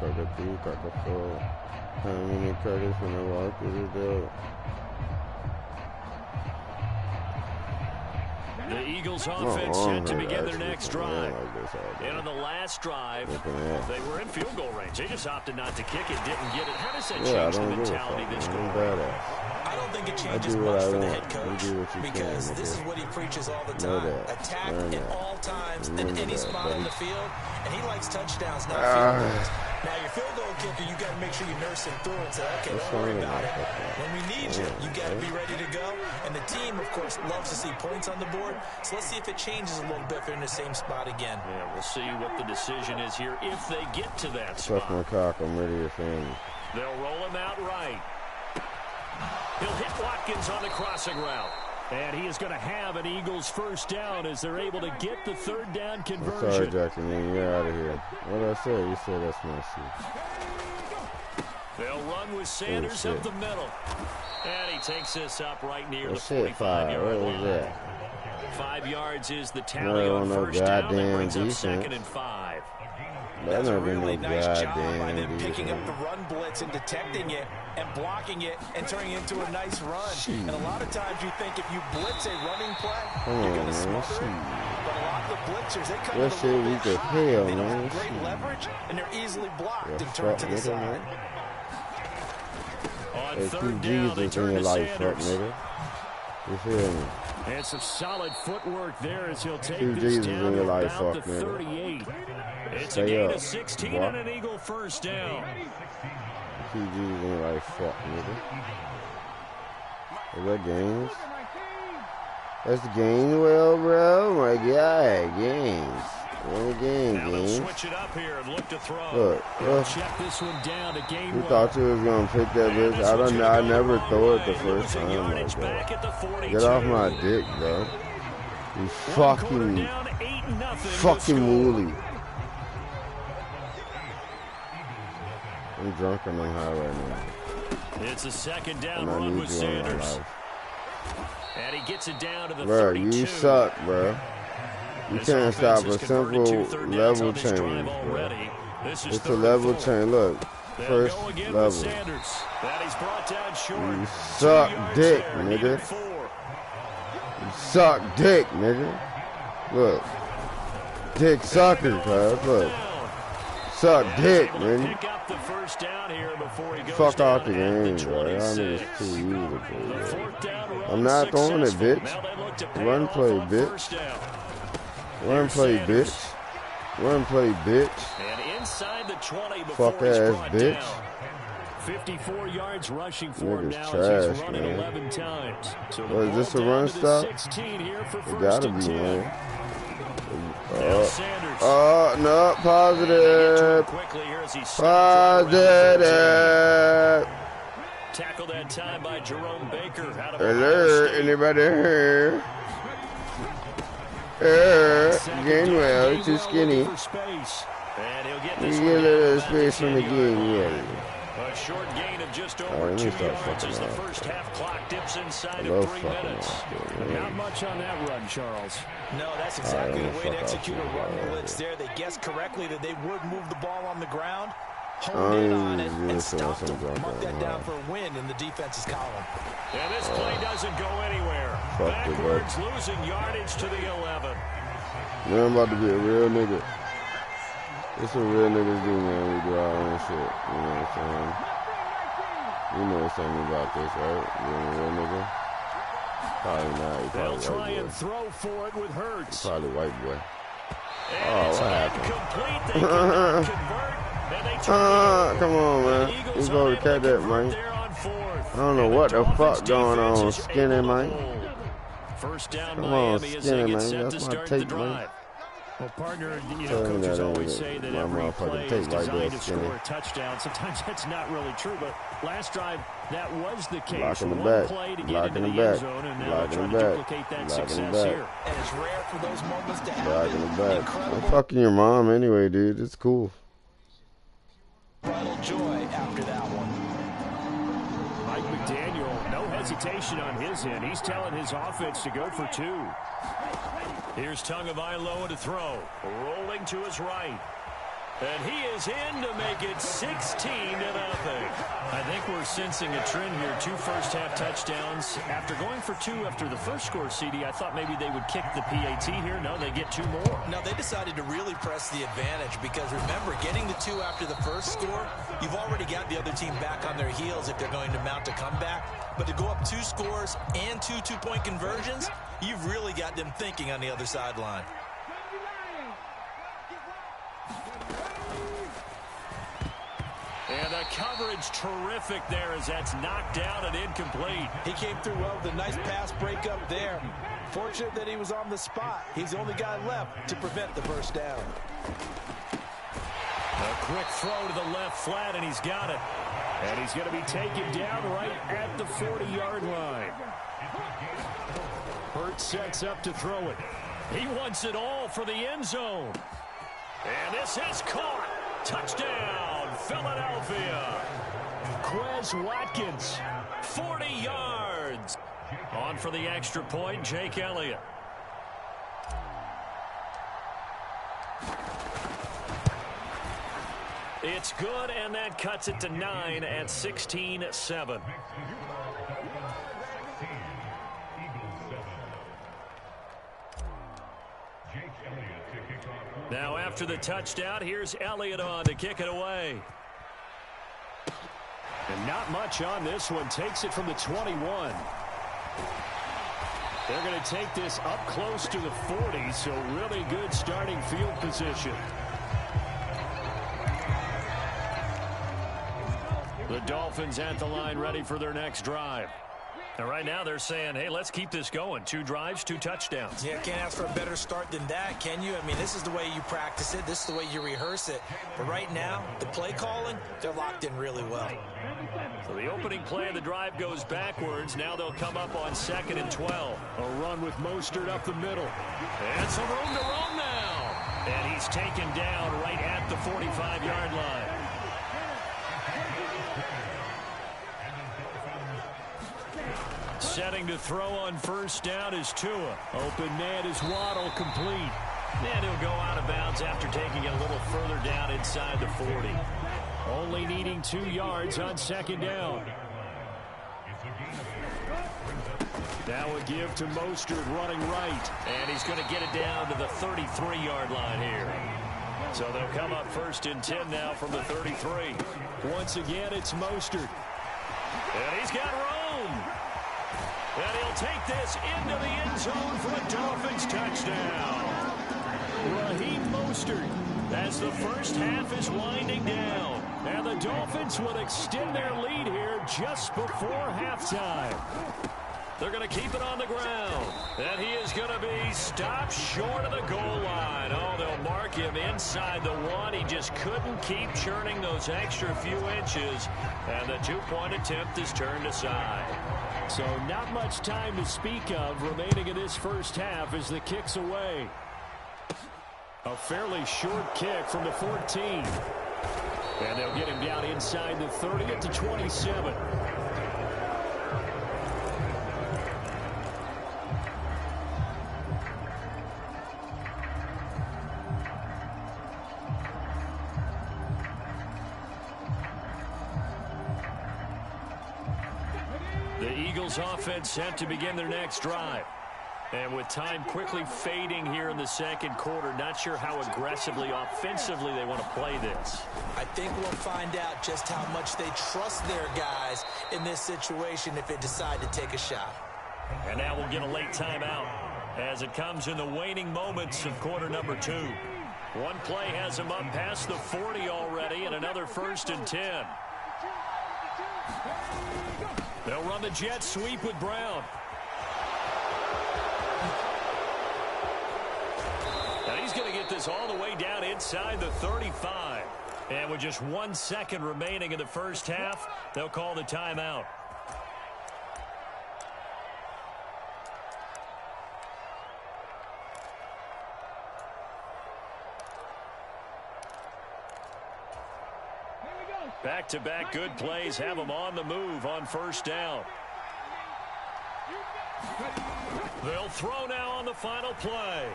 How many crackers when I walk through the door? The Eagles offense set to begin their next drive. And on the last drive, they were in field goal range. They just opted not to kick it, didn't get it. How does that change the mentality this goal? I don't think it changes much for the head coach, because this is what he preaches all the time. Attack at all times in any spot on the field, and he likes touchdowns, not field goals. Now, your field goal kicker, you got to make sure you nurse him through and say, okay, don't worry about it. When we need you, you got to be ready to go. And the team, of course, loves to see points on the board. So let's see if it changes a little bit if they're in the same spot again. Yeah, we'll see what the decision is here if they get to that spot. Suck my cock, I'm ready to finish. They'll roll him out right. He'll hit Watkins on the crossing route. And he is going to have an Eagles first down as they're able to get the third down conversion. I'm sorry, Jackson, man. You're out of here. What did I say? You said that's my shit. They'll run with Sanders up the middle. And he takes this up right near the 45-yard line. What was that? 5 yards is the tally on first down. That brings up second and 5. That's a really nice job by them picking up the run blitz and detecting it and blocking it and turning it into a nice run. And a lot of times you think if you blitz a running play, you're going to smother it. But a lot of the blitzers, they come with a little bit high. They don't have great leverage, and they're easily blocked and turned to the side. On third down, they turn to Sanders. You feel me? And some solid footwork there as he'll take Two this Jesus down in your to life, about the fuck, man. 38. It's Stay a gain up, of 16 boy. and an Eagle first down. Two Jesus in your life, fuck, nigga. Is that games? That's Gainwell, bro? My God, games. Win the game, Now they'll game. switch it up here and look to throw. Look. Check this one down to gain You one. thought you was gonna pick that bitch. I never throw it the first time like that. Get off my dick, bro. You fucking woolly. I'm drunk and I'm high right now. It's a second down And I run need with you in my Sanders. life. And he gets it down to the Bro, 32. you suck, bro. You This can't offense stop has a converted simple 2 third downs level on this drive change, bro. already. This is It's a third and level 4. change. Look, They'll first go again level. with Sanders. That he's brought down short. You 2 suck yards dick, there, nigga. needed 4. You suck dick, nigga. Look. Dick sucker, cuz. Look. Suck dick, nigga. Pick up the first down here before he goes Fuck down out the at game, the bro. Y'all 26. niggas too easy, The bro. fourth down run I'm not throwing it, successful. bitch. Now they look to pay Run off play, on bitch. first down. Run play, Sanders. bitch. Run play, bitch. And inside the 20 before Fuck he's ass brought bitch. down. 54 yards rushing for him Niggas now trash, as he's run it man. 11 times. So the What, is ball this a down run to the stop? 16 here for It first gotta and be, 10. man. Now Sanders. No, Get to him positive. quickly here as he stops right around the 13. Positive. Tackled that time by Jerome Baker out of Hello, Ohio State. anybody here? Gainwell, too skinny. For space. And he'll get You this get one a little down about space the from the 10-yard line. Gainwell. A short gain of just All over right, let 2 me start yards fucking as the up. first half clock dips inside Love of 3 fucking minutes. up, dude. Not much on that run, Charles. No, that's exactly All right, the way fuck to off, execute a dude. run blitz there. They guessed correctly that they would move the ball on the ground, I honed in don't on it, even and do this stopped unless them. I'm drunk Mark on that down high. for a win in the defense's column. And this play doesn't go anywhere. Fuck the Backwards, losing yardage to the 11. Man, I'm about to be a real nigga. It's what real niggas do, man. We do our own shit. You know what I'm saying? You know something about this, right? You a real nigga? Probably not. You They'll probably try white and boy. throw for it with Hurts. Probably white boy. And it's what happened? incomplete. They cannot convert, and they try to Come on, The man. Eagles You supposed unable to catch to that, convert man. there on 4th. I don't know And what the Dolphins fuck going defense on, is skinny, able to man. hold. First down, Come on, Miami as they skinny, get man. set to That's my start the tape, man. drive. Well, partner, you Tell know, me coaches that always ain't say that my every motherfucking play tape is right there, designed to skinny. score a touchdown. Sometimes that's not really true, but last drive, that was the case. Block in the One back. play to get Block into in the the end back. zone, and now Block they're in trying the to back. duplicate that Block in the success back. here. And it's rare for those moments to Block in happen. the back. I'm Incredible fucking your mom anyway, dude. It's cool. bridal joy after that one. Mike McDaniel, no hesitation on his end. He's telling his offense to go for 2. Here's Tagovailoa to throw. Rolling to his right. And he is in to make it 16-0. I think we're sensing a trend here. 2 first-half touchdowns. After going for 2 after the first score, CD, I thought maybe they would kick the PAT here. No, they get 2 more. No, they decided to really press the advantage because remember, getting the 2 after the first score, you've already got the other team back on their heels if they're going to mount a comeback. But to go up 2 scores and 2 two-point conversions, you've really got them thinking on the other sideline. And the coverage terrific there as that's knocked down and incomplete. He came through well with a nice pass breakup there. Fortunate that he was on the spot. He's the only guy left to prevent the first down. A quick throw to the left flat, and he's got it. And he's going to be taken down right at the 40-yard line. Hurts sets up to throw it. He wants it all for the end zone. And this is caught. Touchdown, Philadelphia. Quez Watkins. 40 yards. On for the extra point, Jake Elliott. It's good, and that cuts it to 9 at 16-7. Now after the touchdown, here's Elliott on to kick it away. And not much on this one. Takes it from the 21. They're going to take this up close to the 40, so really good starting field position. The Dolphins at the line ready for their next drive. And right now they're saying, hey, let's keep this going. 2 drives, 2 touchdowns. Yeah, can't ask for a better start than that, can you? I mean, this is the way you practice it. This is the way you rehearse it. But right now, the play calling, they're locked in really well. So the opening play of the drive goes backwards. Now they'll come up on 2nd and 12. A run with Mostert up the middle. And some room to roam now. And he's taken down right at the 45-yard line. Setting to throw on first down is Tua. Open man is Waddle, complete. And he'll go out of bounds after taking it a little further down inside the 40. Only needing 2 yards on 2nd down. Now a give to Mostert running right. And he's going to get it down to the 33-yard line here. So they'll come up 1st and 10 now from the 33. Once again, it's Mostert. And he's got room. And he'll take this into the end zone for a Dolphins touchdown. Raheem Mostert, as the first half is winding down. And the Dolphins will extend their lead here just before halftime. They're going to keep it on the ground. And he is going to be stopped short of the goal line. Oh, they'll mark him inside the 1. He just couldn't keep churning those extra few inches. And the 2-point attempt is turned aside. So not much time to speak of remaining in this first half as the kick's away. A fairly short kick from the 14. And they'll get him down inside the 30 at the 27. The Eagles offense set to begin their next drive. And with time quickly fading here in the 2nd quarter, not sure how aggressively, offensively they want to play this. I think we'll find out just how much they trust their guys in this situation if they decide to take a shot. And now we'll get a late timeout as it comes in the waning moments of quarter number 2. One play has them up past the 40 already, and another 1st and 10. They'll run the jet sweep with Brown. Now he's going to get this all the way down inside the 35. And with just 1 second remaining in the first half, they'll call the timeout. Back-to-back good plays have them on the move on first down. They'll throw now on the final play.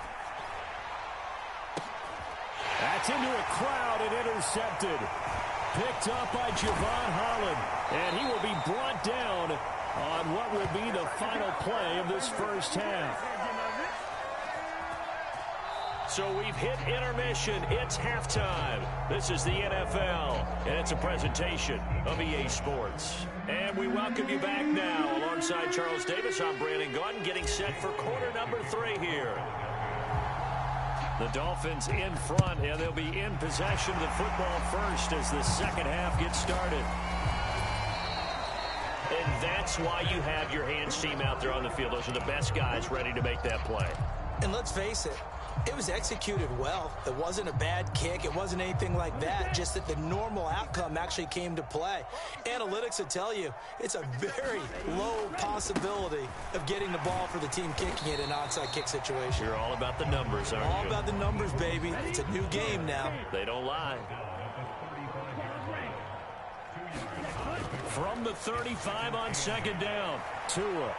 That's into a crowd and intercepted. Picked up by Javon Holland. And he will be brought down on what will be the final play of this first half. So we've hit intermission. It's halftime. This is the NFL, and it's a presentation of EA Sports. And we welcome you back now. Alongside Charles Davis, I'm Brandon Gaudin, getting set for quarter number 3 here. The Dolphins in front, and they'll be in possession of the football first as the second half gets started. And that's why you have your hands team out there on the field. Those are the best guys ready to make that play. And let's face it, it was executed well. It wasn't a bad kick. It wasn't anything like that. Just that the normal outcome actually came to play. Analytics will tell you it's a very low possibility of getting the ball for the team kicking it in an onside kick situation. You're all about the numbers, aren't you? All about the numbers, baby. It's a new game now. They don't lie. From the 35 on second down, Tua.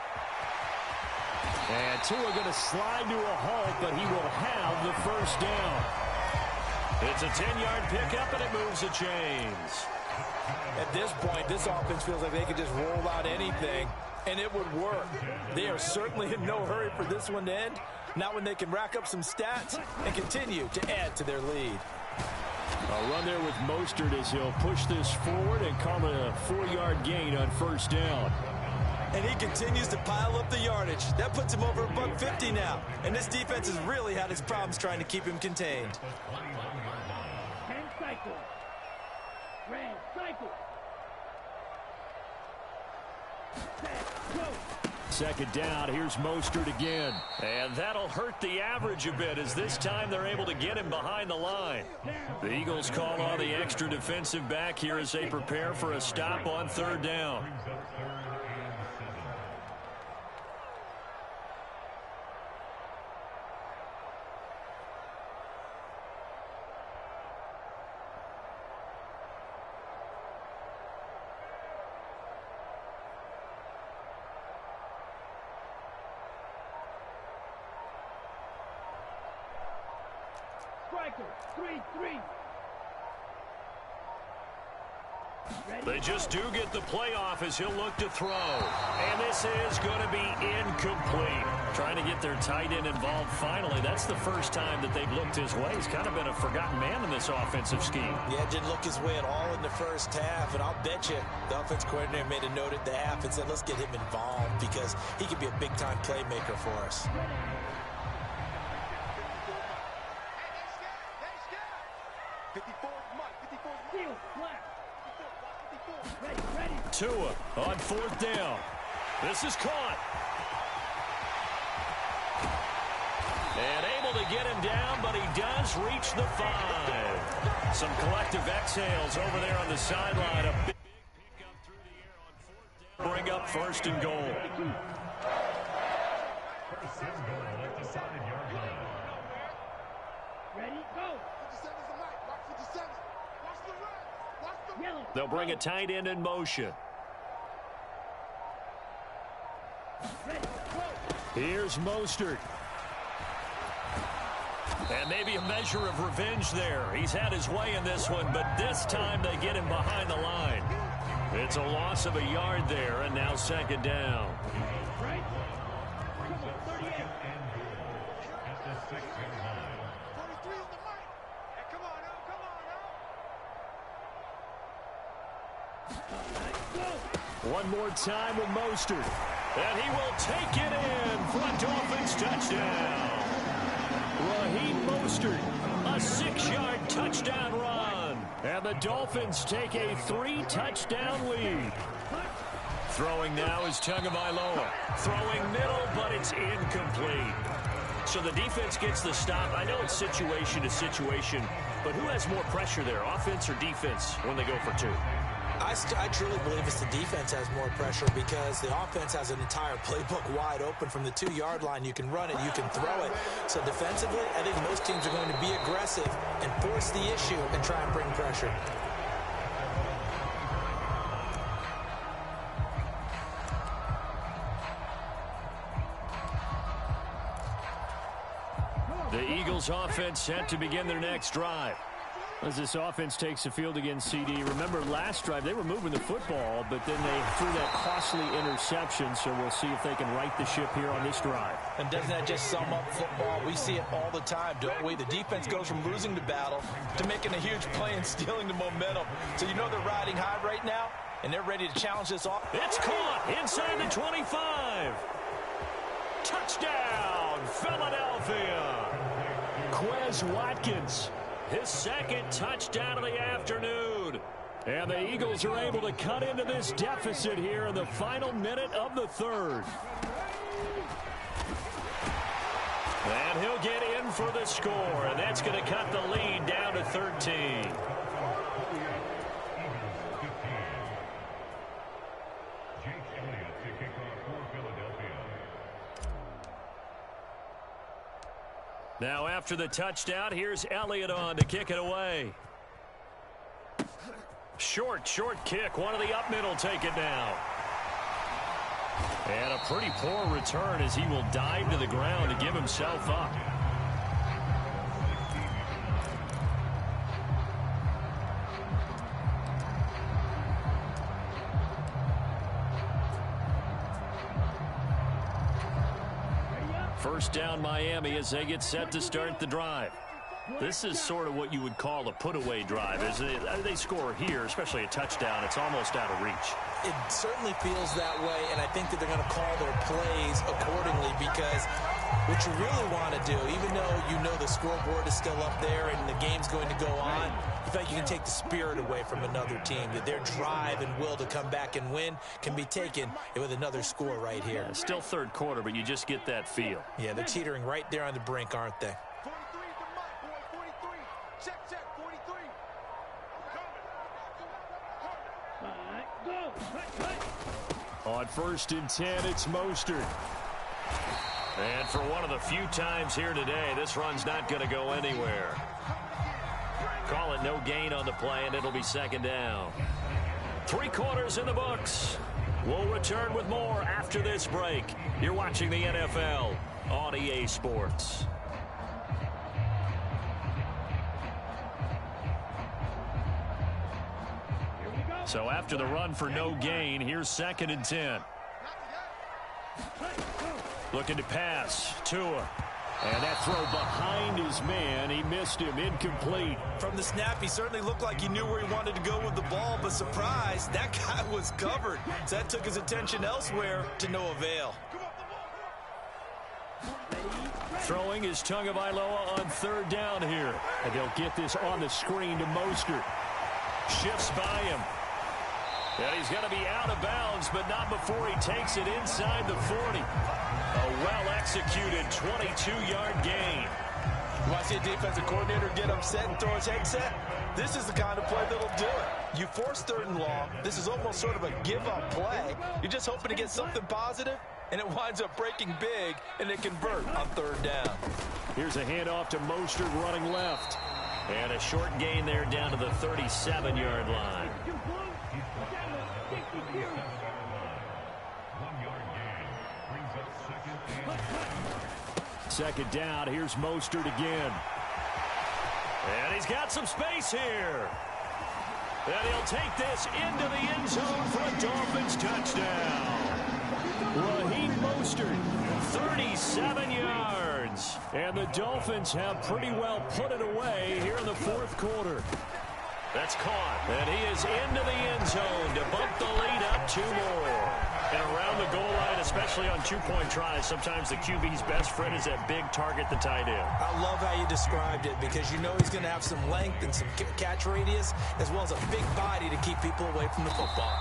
And Tua going to slide to a halt, but he will have the first down. It's a 10-yard pickup, and it moves the chains. At this point, this offense feels like they could just roll out anything, and it would work. They are certainly in no hurry for this one to end, not when they can rack up some stats and continue to add to their lead. A run there with Mostert as he'll push this forward and call it a 4-yard gain on first down. And he continues to pile up the yardage. That puts him over $150 now. And this defense has really had its problems trying to keep him contained. Red cycle. Red cycle. Set, go. second down. Here's Mostert again. And that'll hurt the average a bit, as this time they're able to get him behind the line. The Eagles call on the extra defensive back here as they prepare for a stop on third down. They just do get the playoff as he'll look to throw. And this is going to be incomplete. Trying to get their tight end involved finally. That's the first time that they've looked his way. He's kind of been a forgotten man in this offensive scheme. Yeah, didn't look his way at all in the first half. And I'll bet you the offense coordinator made a note at the half and said, let's get him involved because he could be a big-time playmaker for us. Tua on fourth down. This is caught. And able to get him down, but he does reach the 5. Some collective exhales over there on the sideline. A big pickup through the air on fourth down. Bring up first and goal. First and goal at the 7-yard line. Ready, go. They'll bring a tight end in motion. Here's Mostert. And maybe a measure of revenge there. He's had his way in this one, but this time they get him behind the line. It's a loss of a yard there, and now second down. Right. Come on, 38. At the 6-yard line. 43 on the mic. Hey, come on now, come on now. One more time with Mostert. And he will take it in. Front Dolphins touchdown. Raheem Mostert, a 6-yard touchdown run. And the Dolphins take a 3-touchdown lead. Throwing now is Tagovailoa. Throwing middle, but it's incomplete. So the defense gets the stop. I know it's situation to situation, but who has more pressure there, offense or defense, when they go for 2? I truly believe it's the defense has more pressure because the offense has an entire playbook wide open from the 2-yard line. You can run it, you can throw it. So defensively, I think most teams are going to be aggressive and force the issue and try and bring pressure. The Eagles offense set to begin their next drive. As this offense takes the field against CD, remember last drive they were moving the football, but then they threw that costly interception, so we'll see if they can right the ship here on this drive. And doesn't that just sum up football? We see it all the time, don't we? The defense goes from losing the battle to making a huge play and stealing the momentum. So you know they're riding high right now, and they're ready to challenge this off. It's caught inside the 25. Touchdown, Philadelphia. Quez Watkins, his second touchdown of the afternoon. And the Eagles are able to cut into this deficit here in the final minute of the third. And he'll get in for the score, and that's going to cut the lead down to 13. Now after the touchdown, here's Elliott on to kick it away. Short kick. One of the up middle take it now. And a pretty poor return as he will dive to the ground to give himself up. First down Miami as they get set to start the drive. This is sort of what you would call a put-away drive. As they score here, especially a touchdown, it's almost out of reach. It certainly feels that way, and I think that they're going to call their plays accordingly because What you really want to do, even though you know the scoreboard is still up there and the game's going to go on, you feel like you can take the spirit away from another team, that their drive and will to come back and win can be taken with another score right here. Yeah, still third quarter, but you just get that feel. Yeah, they're teetering right there on the brink, aren't they? 43 to my boy, 43. Check, 43. On 1st and 10, it's Mostert. And for one of the few times here today, this run's not going to go anywhere. Call it no gain on the play, and it'll be 2nd down. 3 quarters in the books. We'll return with more after this break. You're watching the NFL on EA Sports. So after the run for no gain, here's 2nd and 10. Looking to pass. Tua. And that throw behind his man. He missed him. Incomplete. From the snap, he certainly looked like he knew where he wanted to go with the ball, but surprise, that guy was covered. So that took his attention elsewhere to no avail. Throwing is Tagovailoa on 3rd down here. And they'll get this on the screen to Mostert. Shifts by him. And he's going to be out of bounds, but not before he takes it inside the 40. A well-executed 22-yard gain. You want to see a defensive coordinator get upset and throw his headset? This is the kind of play that'll do it. You force 3rd and long. This is almost sort of a give-up play. You're just hoping to get something positive, and it winds up breaking big, and they convert on 3rd down. Here's a handoff to Mostert running left. And a short gain there down to the 37-yard line. 2nd down. Here's Mostert again. And he's got some space here. And he'll take this into the end zone for a Dolphins touchdown. Raheem Mostert, 37 yards. And the Dolphins have pretty well put it away here in the 4th quarter. That's caught. And he is into the end zone to bump the lead up 2 more. And around the goal line, especially on 2-point tries, sometimes the QB's best friend is that big target, the tight end. I love how you described it because you know he's going to have some length and some catch radius as well as a big body to keep people away from the football.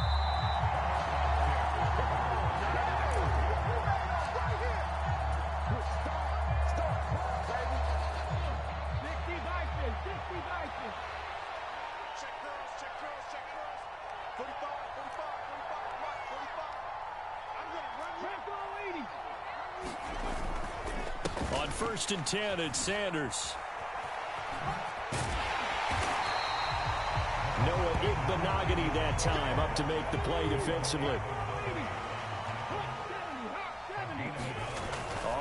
On 1st and 10, it's Sanders. Noah Igbenogany that time up to make the play defensively.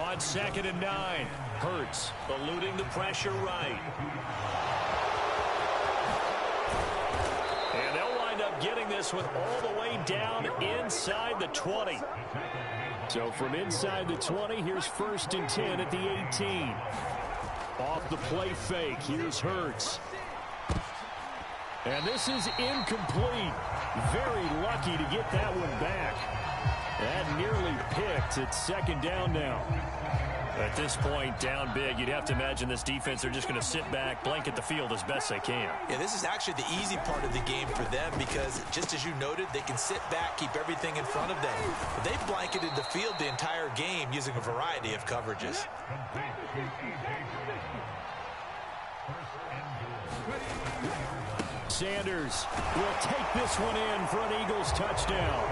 On 2nd and 9, Hurts eluding the pressure right. And they'll wind up getting this one all the way down inside the 20. So from inside the 20, here's 1st and 10 at the 18. Off the play fake, here's Hurts. And this is incomplete. Very lucky to get that one back. That nearly picked. It's 2nd down now. At this point, down big, you'd have to imagine this defense, they're just going to sit back, blanket the field as best they can. Yeah, this is actually the easy part of the game for them because, just as you noted, they can sit back, keep everything in front of them. But they've blanketed the field the entire game using a variety of coverages. Sanders will take this one in for an Eagles touchdown.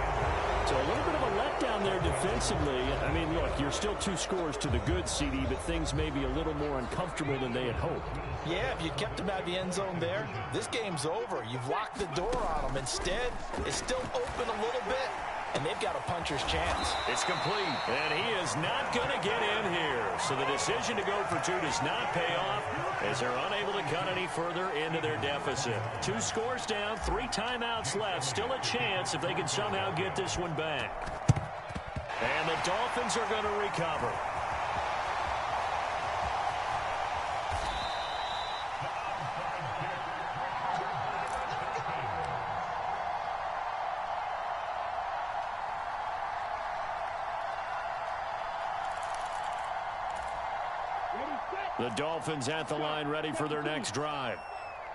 So a little bit of a letdown there defensively. I mean, look, you're still 2 scores to the good, CD, but things may be a little more uncomfortable than they had hoped. Yeah, if you kept them out the end zone there, this game's over. You've locked the door on them. Instead, it's still open a little bit, and they've got a puncher's chance. It's complete, and he is not going to get in here. So the decision to go for 2 does not pay off as they're unable to cut any further into their deficit. 2 scores down, 3 timeouts left. Still a chance if they can somehow get this one back. And the Dolphins are going to recover. The Dolphins at the line ready for their next drive.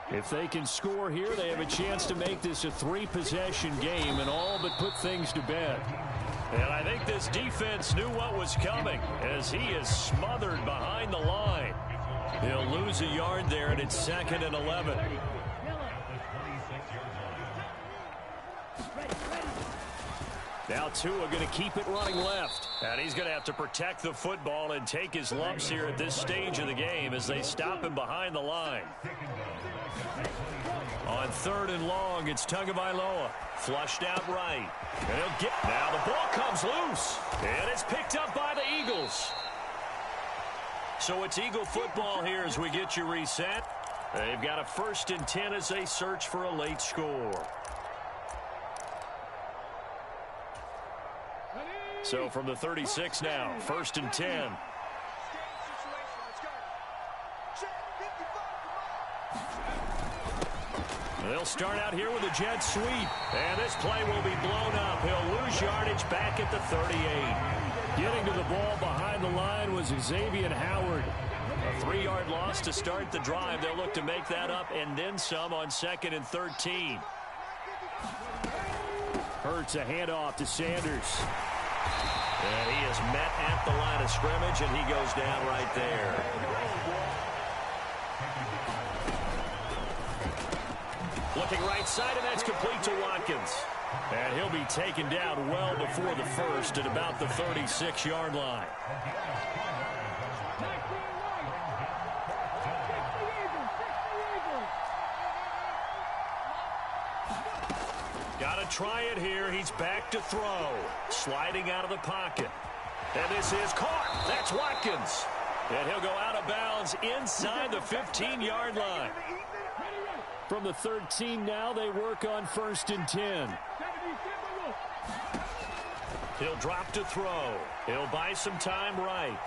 If they can score here, they have a chance to make this a 3-possession game and all but put things to bed. And I think this defense knew what was coming as he is smothered behind the line. He'll lose a yard there, and it's 2nd and 11. Now Tua going to keep it running left. And he's going to have to protect the football and take his lumps here at this stage of the game as they stop him behind the line. On 3rd and long, it's Tagovailoa. Flushed out right. And he'll get. Now the ball comes loose. And it's picked up by the Eagles. So it's Eagle football here as we get you reset. They've got a 1st and 10 as they search for a late score. So from the 36 now, 1st and 10. They'll start out here with a jet sweep. And this play will be blown up. He'll lose yardage back at the 38. Getting to the ball behind the line was Xavier Howard. A 3-yard loss to start the drive. They'll look to make that up and then some on 2nd and 13. Hurts a handoff to Sanders. And he is met at the line of scrimmage, and he goes down right there. Looking right side, and that's complete to Watkins. And he'll be taken down well before the 1st at about the 36-yard line. Got to try it here. He's back to throw. Sliding out of the pocket. And this is caught. That's Watkins. And he'll go out of bounds inside the 15-yard line. From the 13 now, they work on 1st and 10. He'll drop to throw. He'll buy some time right.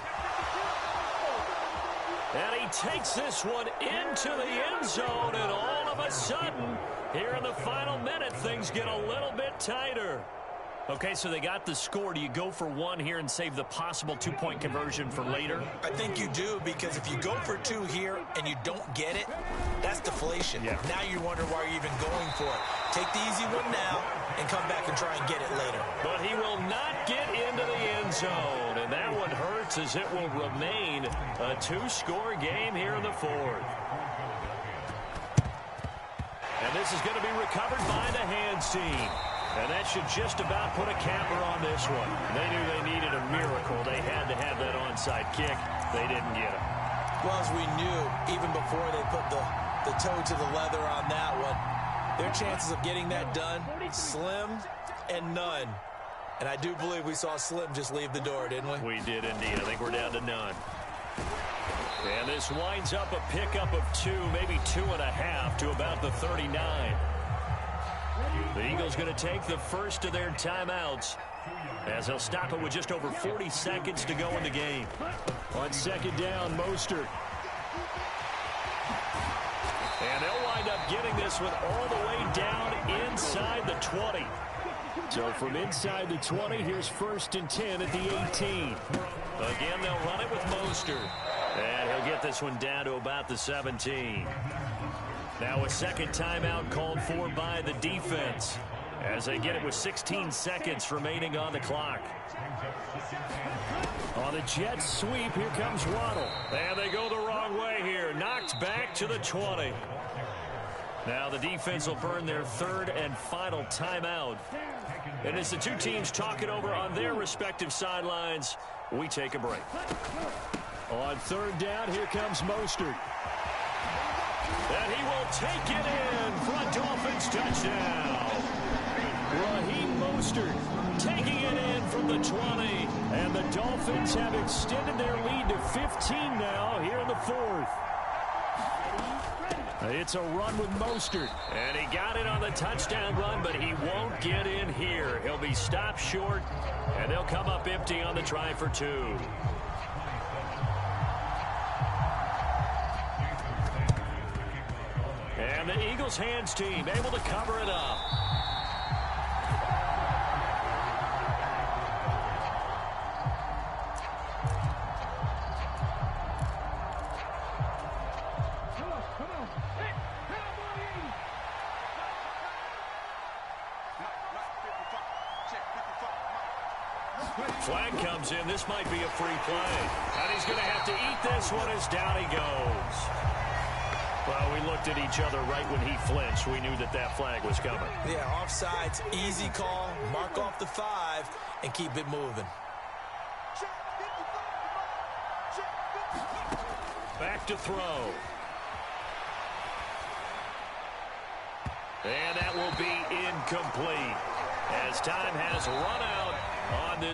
And he takes this one into the end zone, and all of a sudden, here in the final minute, things get a little bit tighter. Okay, so they got the score. Do you go for 1 here and save the possible 2-point conversion for later? I think you do, because if you go for 2 here and you don't get it, that's deflation. Yeah. Now you wonder why you're even going for it. Take the easy one now and come back and try and get it later. But he will not get into the end zone, and that one hurts as it will remain a 2-score game here in the 4th. And this is going to be recovered by the hands team. And that should just about put a capper on this one. They knew they needed a miracle. They had to have that onside kick. They didn't get it. Well, as we knew, even before they put the toe to the leather on that one, their chances of getting that done, slim and none. And I do believe we saw Slim just leave the door, didn't we? We did indeed. I think we're down to none. And this winds up a pickup of 2, maybe 2.5 to about the 39. The Eagles going to take the first of their timeouts as they'll stop it with just over 40 seconds to go in the game. On 2nd down, Mostert. And they'll wind up getting this one all the way down inside the 20. So from inside the 20, here's 1st and 10 at the 18. Again, they'll run it with Mostert. And he'll get this one down to about the 17. Now a second timeout called for by the defense as they get it with 16 seconds remaining on the clock. On the jet sweep, here comes Waddle. And they go the wrong way here. Knocked back to the 20. Now the defense will burn their 3rd and final timeout. And as the two teams talk it over on their respective sidelines, we take a break. On 3rd down, here comes Mostert. And he will take it in for a Dolphins touchdown. Raheem Mostert taking it in from the 20. And the Dolphins have extended their lead to 15 now here in the 4th. It's a run with Mostert. And he got it on the touchdown run, but he won't get in here. He'll be stopped short, and they'll come up empty on the try for 2. And the Eagles hands team able to cover it up. Flag comes in. This might be a free play. And he's going to have to eat this one as down he goes. Well, we looked at each other right when he flinched. We knew that that flag was coming. Yeah, offsides, easy call. Mark off the 5 and keep it moving. Back to throw. And that will be incomplete as time has run out on this